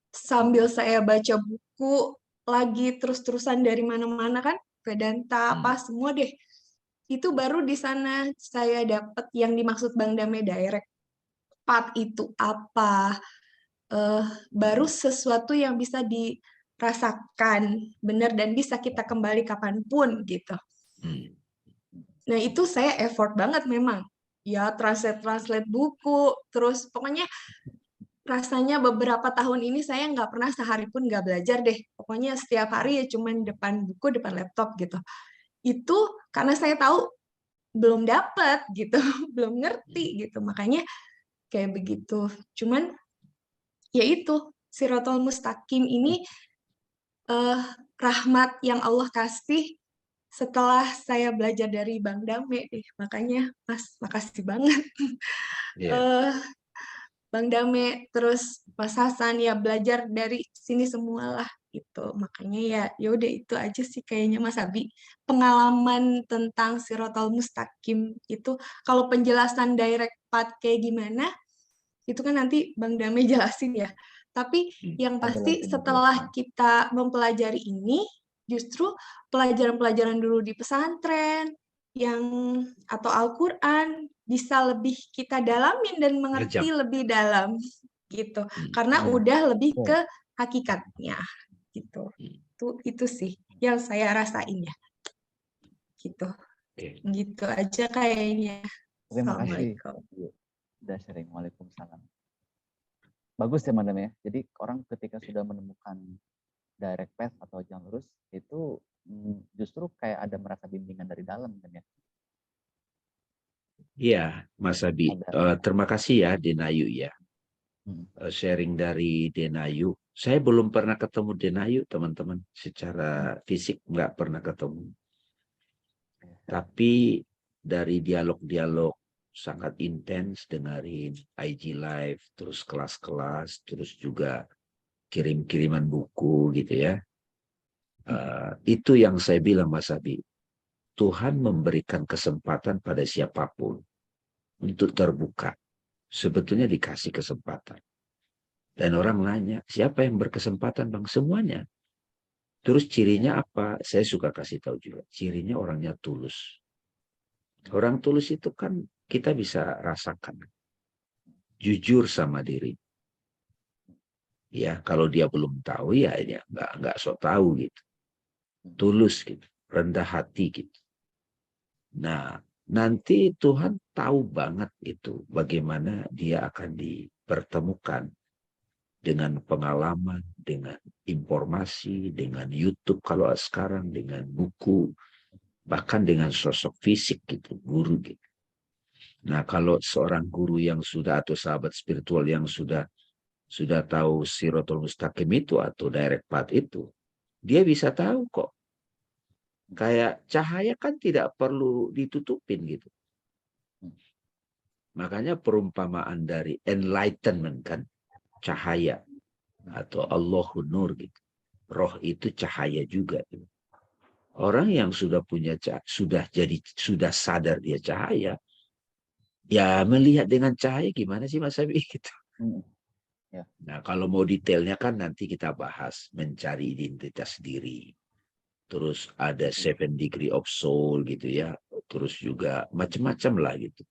Sambil saya baca buku lagi terus-terusan dari mana-mana kan, Vedanta apa semua deh. Itu baru di sana saya dapat yang dimaksud Bang Dame direct. Path itu apa? Baru sesuatu yang bisa dirasakan benar dan bisa kita kembali kapanpun gitu. Nah itu saya effort banget memang. Ya translate buku, terus pokoknya rasanya beberapa tahun ini saya nggak pernah sehari pun nggak belajar deh. Pokoknya setiap hari ya cuman depan buku, depan laptop gitu. Itu karena saya tahu belum dapat gitu, belum ngerti gitu. Makanya kayak begitu. Cuman ya itu, Sirotol Mustaqim ini rahmat yang Allah kasih setelah saya belajar dari Bang Dame deh. Makanya Mas, makasih banget. Iya. Bang Dame, terus Mas Hasan ya belajar dari sini semua lah gitu. Makanya ya udah itu aja sih kayaknya Mas Abi. Pengalaman tentang Sirotol Mustaqim itu kalau penjelasan direct path kayak gimana itu kan nanti Bang Dame jelasin ya. Tapi yang pasti setelah kita mempelajari ini justru pelajaran-pelajaran dulu di pesantren yang atau Al-Qur'an bisa lebih kita dalamin dan mengerti lebih dalam gitu. Karena udah lebih ke hakikatnya gitu. Itu sih yang saya rasain ya. Gitu. Gitu aja kayaknya. Terima kasih. Udah sharing. Waalaikumsalam. Bagus ya Madam ya. Jadi orang ketika sudah menemukan direct path atau jalan lurus itu justru kayak ada merasa bimbingan dari dalam kan ya. Iya, Mas Abi. Terima kasih ya Denayu ya. Sharing dari Denayu. Saya belum pernah ketemu Denayu teman-teman. Secara fisik nggak pernah ketemu. Tapi dari dialog-dialog sangat intens dengerin IG Live, terus kelas-kelas, terus juga kirim-kiriman buku gitu ya. Itu yang saya bilang Mas Abi. Tuhan memberikan kesempatan pada siapapun untuk terbuka. Sebetulnya dikasih kesempatan. Dan orang nanya, siapa yang berkesempatan Bang? Semuanya. Terus cirinya apa? Saya suka kasih tahu juga. Cirinya orangnya tulus. Orang tulus itu kan kita bisa rasakan. Jujur sama diri. Ya, kalau dia belum tahu ya nggak sok tahu gitu. Tulus gitu. Rendah hati gitu. Nah, nanti Tuhan tahu banget itu bagaimana dia akan dipertemukan dengan pengalaman, dengan informasi, dengan YouTube kalau sekarang, dengan buku, bahkan dengan sosok fisik gitu, guru gitu. Nah, kalau seorang guru yang sudah atau sahabat spiritual yang sudah tahu Sirotol Mustaqim itu atau direct path itu, dia bisa tahu kok. Kayak cahaya kan tidak perlu ditutupin gitu. Makanya perumpamaan dari enlightenment kan, cahaya atau Allahun Nur gitu. Roh itu cahaya juga. Gitu. Orang yang sudah punya sudah sadar dia cahaya, ya melihat dengan cahaya gimana sih Mas Abi gitu. Nah kalau mau detailnya kan nanti kita bahas mencari identitas diri. Terus ada 7 degree of soul gitu ya. Terus juga macam-macam lah gitu.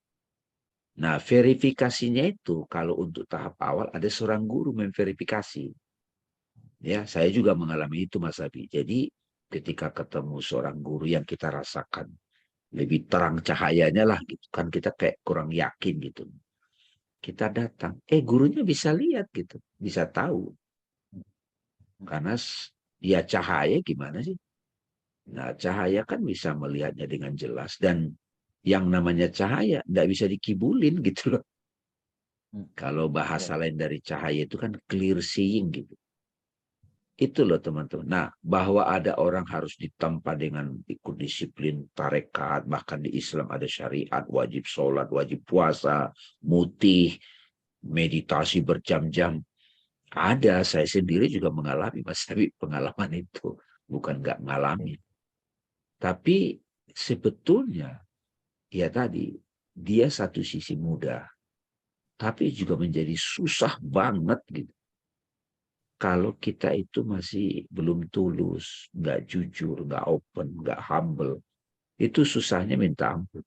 Nah verifikasinya itu kalau untuk tahap awal ada seorang guru memverifikasi. Ya saya juga mengalami itu Mas Abi. Jadi ketika ketemu seorang guru yang kita rasakan lebih terang cahayanya lah gitu. Kan kita kayak kurang yakin gitu. Kita datang, gurunya bisa lihat gitu. Bisa tahu. Karena dia cahaya gimana sih? Nah, cahaya kan bisa melihatnya dengan jelas. Dan yang namanya cahaya tidak bisa dikibulin gitu loh. Kalau bahasa lain dari cahaya itu kan clear seeing gitu. Itu loh teman-teman. Nah, bahwa ada orang harus ditempa dengan ikut disiplin tarekat. Bahkan di Islam ada syariat, wajib sholat, wajib puasa, mutih, meditasi berjam-jam. Ada, saya sendiri juga mengalami, Mas Tapi pengalaman itu. Bukan nggak mengalami. Tapi sebetulnya, ya tadi, dia satu sisi mudah. Tapi juga menjadi susah banget gitu. Kalau kita itu masih belum tulus, nggak jujur, nggak open, nggak humble. Itu susahnya minta ampun.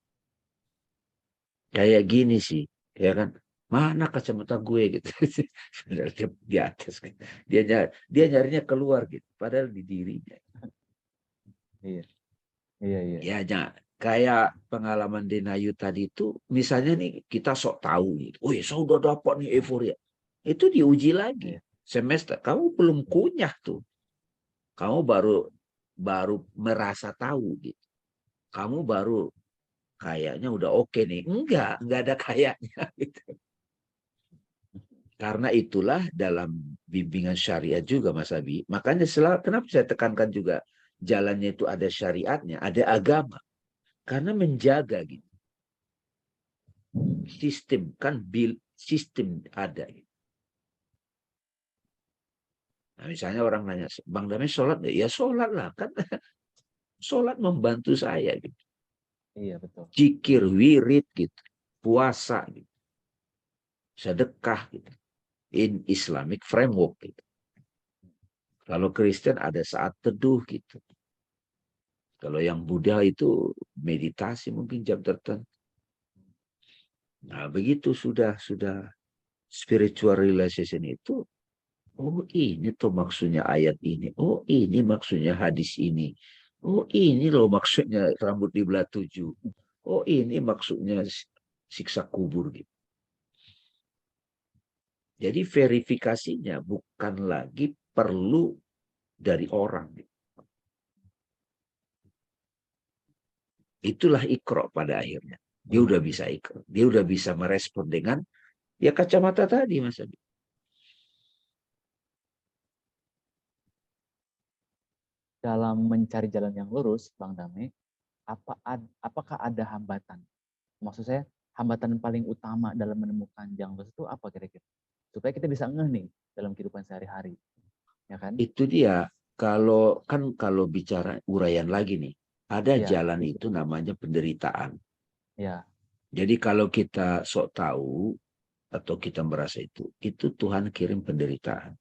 Kayak gini sih, ya kan? Mana kacamata gue gitu. Di atas. Dia nyarinya keluar gitu. Padahal di dirinya. Iya. Ya, kayak pengalaman Denayu tadi itu, misalnya nih kita sok tahu gitu. Oh ya, saya udah dapat nih euforia. Itu diuji lagi. Semester, kamu belum kunyah tuh. Kamu baru merasa tahu gitu. Kamu baru kayaknya udah oke nih. Enggak ada kayaknya gitu. Karena itulah dalam bimbingan syariat juga Mas Abi. Makanya kenapa saya tekankan juga jalannya itu ada syariatnya, ada agama. Karena menjaga gitu. Sistem kan sistem ada. Nah, misalnya orang nanya, Bang Damai sholat nggak? Ya sholat lah kan. Sholat membantu saya gitu. Iya betul. Zikir, wirid gitu, puasa gitu, sedekah gitu. In Islamic framework gitu. Kalau Kristen ada saat teduh gitu. Kalau yang Buddha itu meditasi mungkin jam tertentu. Nah, begitu sudah spiritual relationship itu, oh ini tuh maksudnya ayat ini. Oh ini maksudnya hadis ini. Oh ini loh maksudnya rambut dibelah 7. Oh ini maksudnya siksa kubur gitu. Jadi verifikasinya bukan lagi perlu dari orang. Itulah Iqra pada akhirnya. Dia udah bisa Iqra. Dia udah bisa merespon dengan ya kacamata tadi Mas Abi. Dalam mencari jalan yang lurus, Bang Damai, apakah ada hambatan? Maksud saya, hambatan paling utama dalam menemukan jalan lurus itu apa kira-kira? Supaya kita bisa ngeh nih dalam kehidupan sehari-hari. Ya kan? Itu dia. Kalau bicara uraian lagi nih, ada Ya, jalan itu namanya penderitaan. ya. Jadi kalau kita sok tahu atau kita merasa itu Tuhan kirim penderitaan.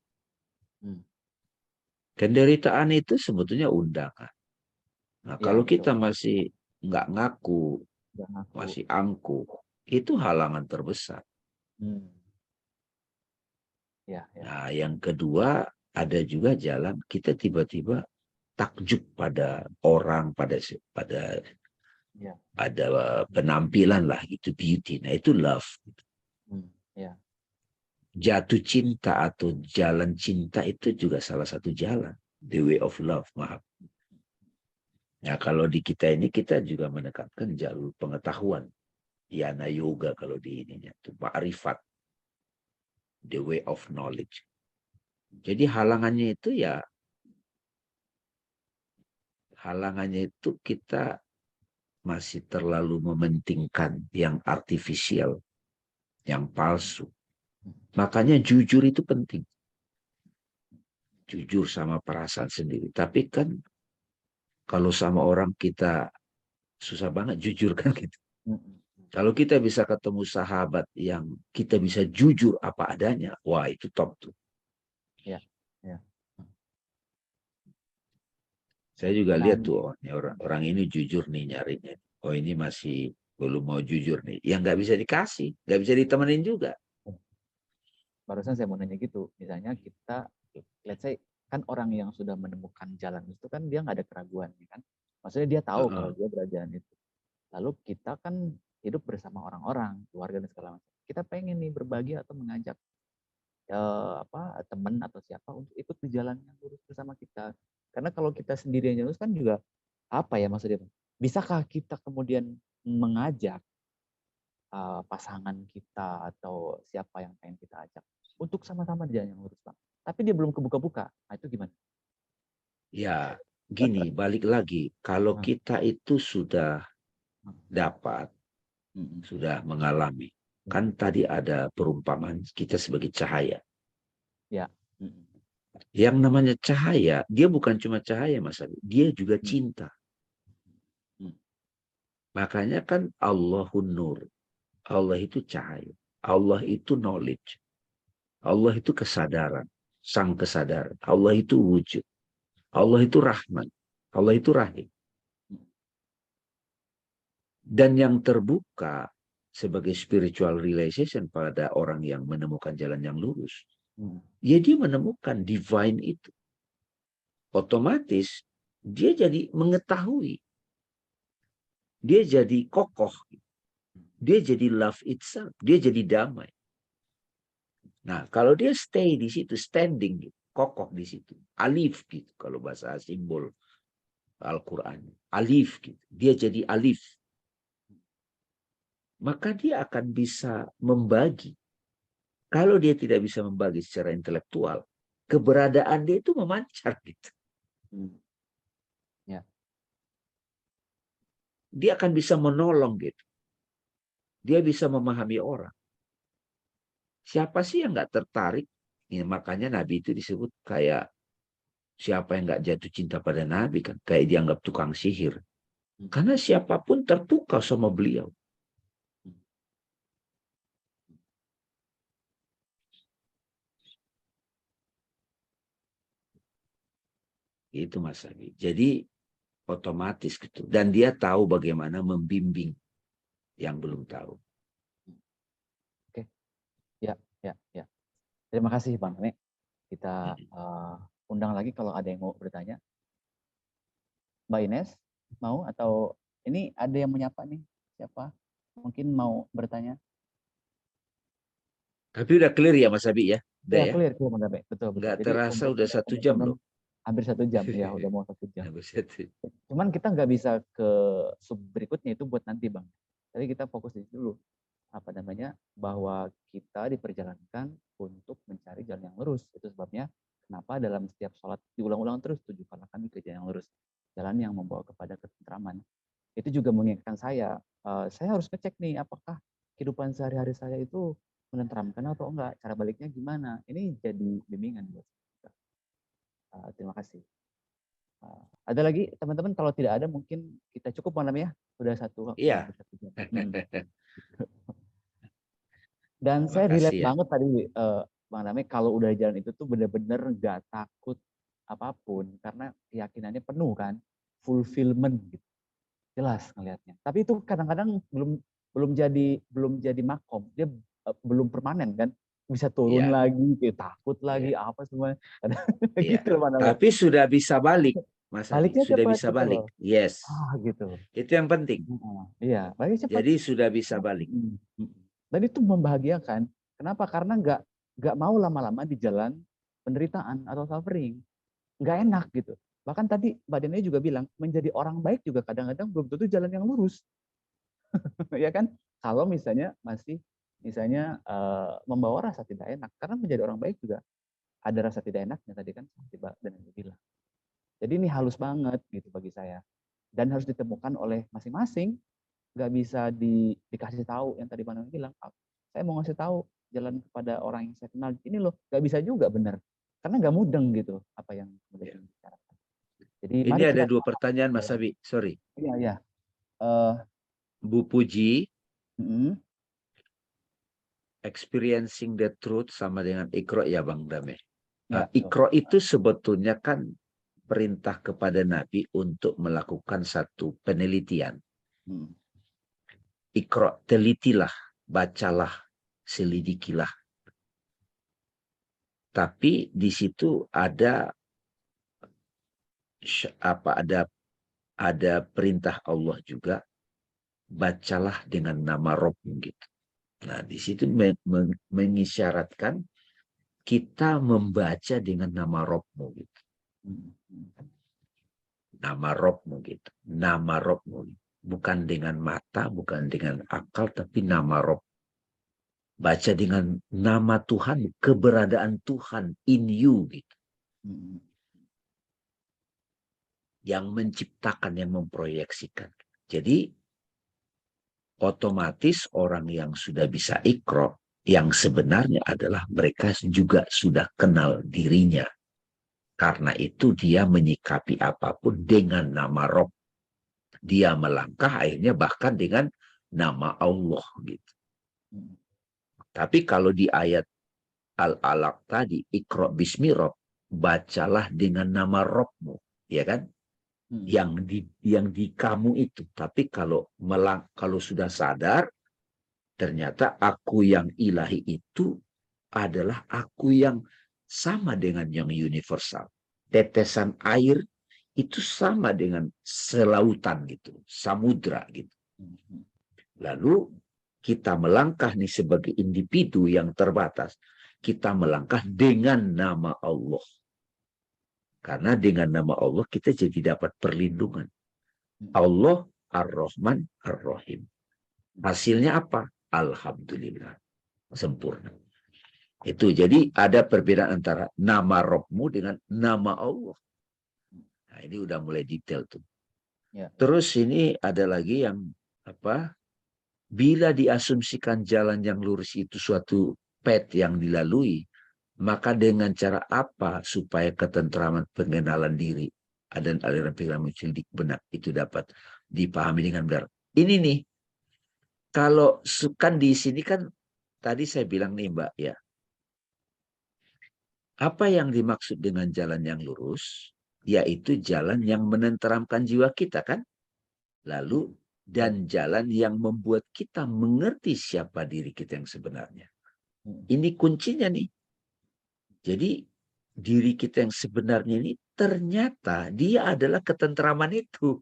Penderitaan itu sebetulnya undangan. Nah, Ya, kalau betul. kita masih nggak ngaku, masih angkuh, itu halangan terbesar. Ya, ya. Nah, yang kedua ada juga jalan kita tiba-tiba takjub pada orang, pada penampilan lah, itu beauty. Nah, itu love. Ya. Jatuh cinta atau jalan cinta itu juga salah satu jalan. The way of love, maaf. Nah, kalau di kita ini kita juga menekankan jalur pengetahuan. Yana yoga kalau di ininya. Itu ma'rifat. The way of knowledge. Jadi halangannya itu kita masih terlalu mementingkan yang artifisial, yang palsu. Makanya jujur itu penting. Jujur sama perasaan sendiri. Tapi kan kalau sama orang kita susah banget jujur kan gitu. Kalau kita bisa ketemu sahabat yang kita bisa jujur apa adanya, wah itu top tuh. Ya, ya. Saya juga lihat tuh orang ini jujur nih nyarinya. Oh ini masih belum mau jujur nih. Yang nggak bisa dikasih, nggak bisa ditemenin juga. Barusan saya mau nanya gitu. Misalnya kita, let's say, kan orang yang sudah menemukan jalan itu kan dia nggak ada keraguan, kan? Maksudnya dia tahu kalau dia berjalan itu. Lalu kita kan hidup bersama orang-orang, keluarga dan segala macam. Kita pengen nih berbagi atau mengajak teman atau siapa untuk ikut di jalan yang lurus bersama kita. Karena kalau kita sendirian lurus kan juga apa ya maksudnya? Bisakah kita kemudian mengajak pasangan kita atau siapa yang pengen kita ajak untuk sama-sama di jalan yang lurus, Bang? Tapi dia belum kebuka-buka. Nah, itu gimana? Ya, gini, balik lagi. Kalau kita itu sudah dapat, sudah mengalami. Kan tadi ada perumpamaan kita sebagai cahaya. Ya. Yang namanya cahaya, dia bukan cuma cahaya, Mas Abi. Dia juga cinta. Makanya kan Allahun Nur. Allah itu cahaya. Allah itu knowledge. Allah itu kesadaran. Sang kesadaran. Allah itu wujud. Allah itu Rahman. Allah itu Rahim. Dan yang terbuka sebagai spiritual realization pada orang yang menemukan jalan yang lurus, ya dia menemukan divine itu. Otomatis dia jadi mengetahui. Dia jadi kokoh. Dia jadi love itself. Dia jadi damai. Nah, kalau dia stay di situ, standing, gitu, kokoh di situ, alif gitu, kalau bahasa simbol Al-Quran, alif gitu, dia jadi alif, maka dia akan bisa membagi. Kalau dia tidak bisa membagi secara intelektual, keberadaan dia itu memancar gitu. Ya. Dia akan bisa menolong gitu. Dia bisa memahami orang. Siapa sih yang nggak tertarik? Ya, makanya Nabi itu disebut kayak siapa yang nggak jatuh cinta pada Nabi kan, kayak dianggap tukang sihir. Karena siapapun terpukau sama beliau. Itu Mas Abi. Jadi otomatis gitu. Dan dia tahu bagaimana membimbing yang belum tahu. Oke. Ya. Terima kasih Bang. Nih kita undang lagi kalau ada yang mau bertanya. Mbak Ines mau atau ini ada yang menyapa nih? Siapa? Mungkin mau bertanya? Tapi udah clear ya Mas Abi ya? Udah Ya, ya? clear Bang Gabe. Betul. Nggak Jadi terasa untuk udah 1 jam teman-teman loh. hampir 1 jam. Ya, udah mau 1 jam. Cuman kita nggak bisa ke sub berikutnya itu buat nanti Bang. Jadi kita fokus di dulu. Apa namanya, bahwa kita diperjalankan untuk mencari jalan yang lurus. Itu sebabnya kenapa dalam setiap sholat diulang-ulang terus, tujukanlah kami ke jalan yang lurus, jalan yang membawa kepada ketentraman. Itu juga mengingatkan saya harus ngecek nih apakah kehidupan sehari-hari saya itu menenteramkan atau enggak, cara baliknya gimana. Ini jadi bimbingan buat kita. Terima kasih. Ada lagi teman-teman, kalau tidak ada mungkin kita cukup malam ya, sudah Iya. 1 jam. Dan saya relate banget tadi Bang Name, kalau udah jalan itu tuh bener-bener nggak takut apapun karena keyakinannya penuh kan, fulfillment gitu, jelas ngelihatnya. Tapi itu kadang-kadang belum jadi makom, dia belum permanen kan, bisa turun lagi, kayak takut lagi apa semua, gitu Bang Name. Tapi sudah bisa balik, Mas Adi, Baliknya sudah cepat bisa gitu balik. loh. Yes. Gitu. Itu yang penting. Iya, balik cepat. Jadi sudah bisa balik. Dan itu membahagiakan. Kenapa? Karena nggak mau lama-lama di jalan penderitaan atau suffering. Nggak enak gitu. Bahkan tadi Mbak Dene juga bilang, menjadi orang baik juga kadang-kadang belum tentu jalan yang lurus. Ya kan? Kalau misalnya masih membawa rasa tidak enak. Karena menjadi orang baik juga ada rasa tidak enaknya tadi kan seperti Mbak Dene bilang. Jadi ini halus banget gitu bagi saya. Dan harus ditemukan oleh masing-masing. Nggak bisa dikasih tahu yang tadi Mbak Dene bilang, saya mau ngasih tahu jalan kepada orang yang saya kenal ini loh, nggak bisa juga benar karena nggak mudeng gitu apa yang kemudian dibicarakan. Jadi ini ada 2 pertanyaan Mas Abi, sorry. Iya. Bu Puji, experiencing the truth sama dengan Iqra ya Bang Dame. Iqra itu sebetulnya kan perintah kepada Nabi untuk melakukan satu penelitian. Iqra, telitilah, bacalah, selidikilah. Tapi di situ ada perintah Allah juga, bacalah dengan nama Rabb gitu. Nah, di situ mengisyaratkan kita membaca dengan nama Rabb-mu gitu. Nama Rabb-mu gitu. Nama Rabb-mu. Bukan dengan mata, bukan dengan akal, tapi nama Rabb. Baca dengan nama Tuhan, keberadaan Tuhan in you gitu. Yang menciptakan, yang memproyeksikan. Jadi otomatis orang yang sudah bisa Iqra, yang sebenarnya adalah mereka juga sudah kenal dirinya. Karena itu dia menyikapi apapun dengan nama Rabb. Dia melangkah akhirnya bahkan dengan nama Allah gitu. Tapi kalau di ayat Al-Alaq tadi, Iqra bismi Rabb, bacalah dengan nama Rabb-mu, ya kan? Yang di kamu itu. Tapi kalau sudah sadar, ternyata aku yang ilahi itu adalah aku yang sama dengan yang universal. Tetesan air itu sama dengan selautan gitu, samudra gitu. Lalu kita melangkah nih sebagai individu yang terbatas. kita melangkah dengan nama Allah. Karena dengan nama Allah kita jadi dapat perlindungan. Allah Ar-Rahman Ar-Rahim. Hasilnya apa? Alhamdulillah. Sempurna. Itu jadi ada perbedaan antara nama Rabbmu dengan nama Allah. Nah, ini udah mulai detail tuh. Ya. Terus ini ada lagi yang apa? Bila diasumsikan jalan yang lurus itu suatu path yang dilalui, maka dengan cara apa supaya ketentraman pengenalan diri dan aliran pikiran mencelik benak itu dapat dipahami dengan benar. Ini nih, kalau kan di sini kan tadi saya bilang nih Mbak ya, apa yang dimaksud dengan jalan yang lurus, yaitu jalan yang menenteramkan jiwa kita kan, lalu dan jalan yang membuat kita mengerti siapa diri kita yang sebenarnya. Ini kuncinya nih. Jadi diri kita yang sebenarnya ini ternyata dia adalah ketentraman itu.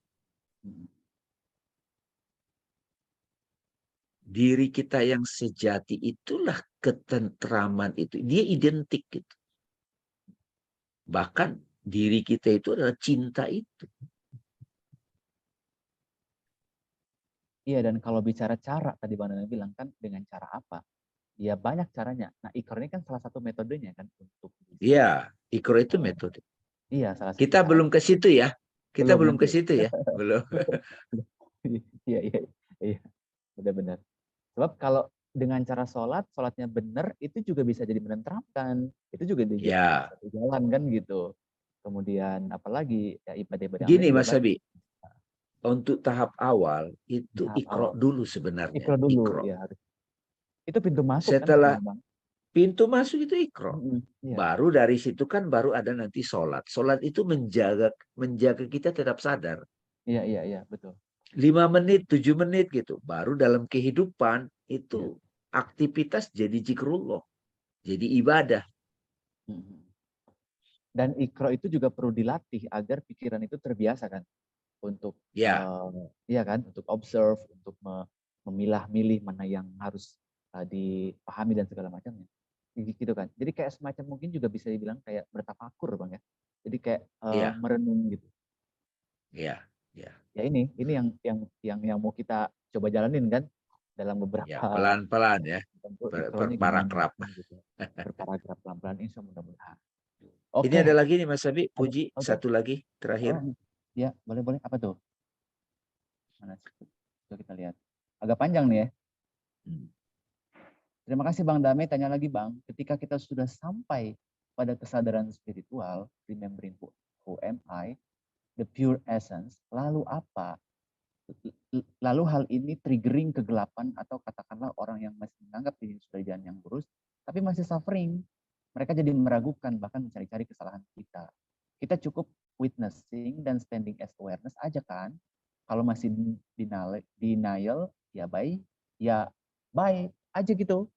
Diri kita yang sejati itulah ketentraman itu. Dia identik gitu. Bahkan diri kita itu adalah cinta itu. Iya, dan kalau bicara cara, tadi Bang Dana bilang kan dengan cara apa? Ya banyak caranya. Nah, Iqra ini kan salah satu metodenya kan untuk. Iya, Iqra itu metode. Iya, salah satu. Kita belum ke situ ya. Kita belum ke nanti. situ ya. Belum. Iya. Benar-benar. Sebab kalau dengan cara sholatnya benar, itu juga bisa jadi menenteramkan. Itu juga jadi satu jalan kan gitu. Kemudian apalagi ya ibadah-ibadah. Gini Mas Abi, untuk tahap awal itu Iqra dulu sebenarnya. Iqra dulu, ya harus. Itu pintu masuk. Setelah kan, pintu masuk itu Iqra. Iya. Baru dari situ kan baru ada nanti sholat. Sholat itu menjaga kita tetap sadar. Iya, betul. 5 menit, 7 menit gitu. Baru dalam kehidupan itu aktivitas jadi zikrullah. Jadi ibadah. Dan Iqra itu juga perlu dilatih agar pikiran itu terbiasa kan. Untuk kan, untuk observe, untuk memilah-milih mana yang harus dipahami dan segala macamnya. Gitu kan. Jadi kayak semacam mungkin juga bisa dibilang kayak bertafakur Bang ya. Jadi kayak merenung gitu. Iya. Ya ini yang mau kita coba jalanin kan dalam beberapa pelan-pelan ya. Berparagraf. Gitu. Berparagraf pelan-pelan insya Allah mudah-mudahan. Ini ada lagi nih Mas Abi, Puji, satu lagi terakhir. Ya, boleh. Apa tuh? Mana? Coba kita lihat. Agak panjang nih ya. Terima kasih Bang Dame. Tanya lagi Bang, ketika kita sudah sampai pada kesadaran spiritual, remembering who am I, the pure essence, lalu apa? Lalu hal ini triggering kegelapan atau katakanlah orang yang masih menganggap diri sudah jalan yang lurus, tapi masih suffering. Mereka jadi meragukan, bahkan mencari-cari kesalahan kita. Kita cukup witnessing dan standing as awareness aja kan. Kalau masih denial, ya bye aja gitu.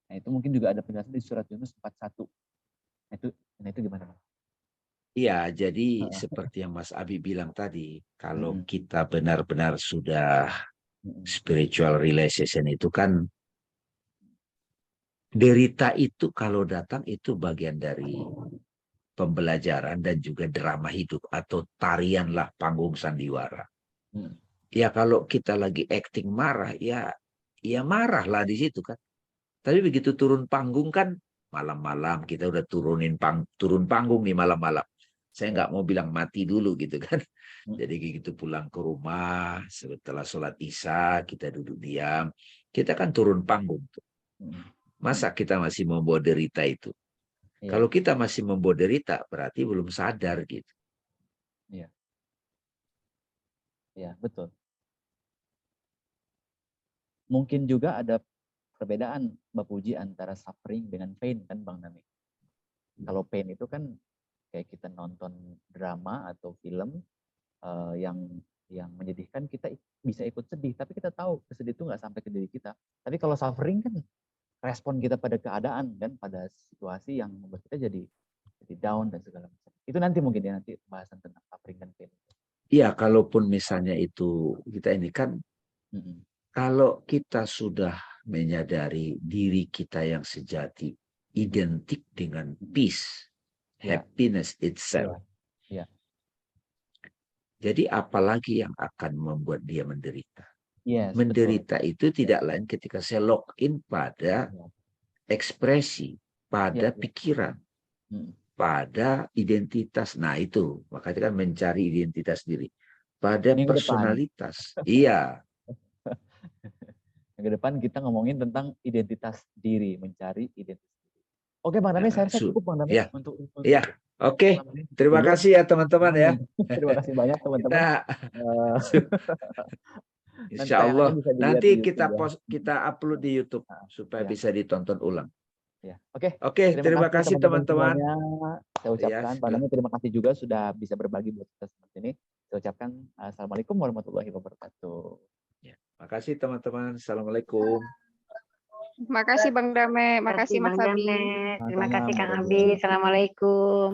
Nah itu mungkin juga ada penjelasan di surat Yunus 41. Nah itu gimana? Iya, jadi seperti yang Mas Abi bilang tadi, kalau kita benar-benar sudah spiritual realization itu kan, derita itu kalau datang itu bagian dari pembelajaran dan juga drama hidup atau tarianlah panggung sandiwara. Ya kalau kita lagi acting marah, ya marahlah di situ kan. Tapi begitu turun panggung kan, malam-malam kita udah turun panggung nih malam-malam. Saya nggak mau bilang mati dulu gitu kan. Jadi gitu pulang ke rumah, setelah sholat isya, kita duduk diam. Kita kan turun panggung. Masa kita masih membawa derita itu? Kalau kita masih membawa derita, berarti belum sadar gitu. Iya, betul. Mungkin juga ada perbedaan Mbak Puji antara suffering dengan pain kan Bang Nami. Kalau pain itu kan kayak kita nonton drama atau film yang menyedihkan, kita bisa ikut sedih, tapi kita tahu kesedih itu nggak sampai ke diri kita. Tapi kalau suffering kan respon kita pada keadaan kan, pada situasi yang membuat kita jadi down dan segala macam. Itu nanti mungkin ya nanti pembahasan tentang suffering dan pain. Iya, kalaupun misalnya itu kita ini kan, kalau kita sudah menyadari diri kita yang sejati, identik dengan peace, happiness itself. Jadi apalagi yang akan membuat dia menderita? Menderita itu tidak lain ketika saya login pada ekspresi, pada pikiran, pada identitas. Nah itu, makanya kan mencari identitas diri. Pada personalitas. Iya. Yang ke depan kita ngomongin tentang identitas diri, mencari identitas diri. Oke Bang Dame, saya rasa cukup Bang Dame untuk Oke. Terima kasih ya teman-teman ya. Terima kasih banyak teman-teman. Insya Allah nanti kita upload di YouTube supaya bisa ditonton ulang. Oke, terima kasih teman-teman. Saya ucapkan Bang Dame terima kasih juga sudah bisa berbagi buat kita seperti ini. Saya ucapkan assalamualaikum warahmatullahi wabarakatuh. Makasih teman-teman. Assalamualaikum. Makasih Bang Dame, makasih Mas Abi. Terima kasih Kang Abi. Assalamualaikum.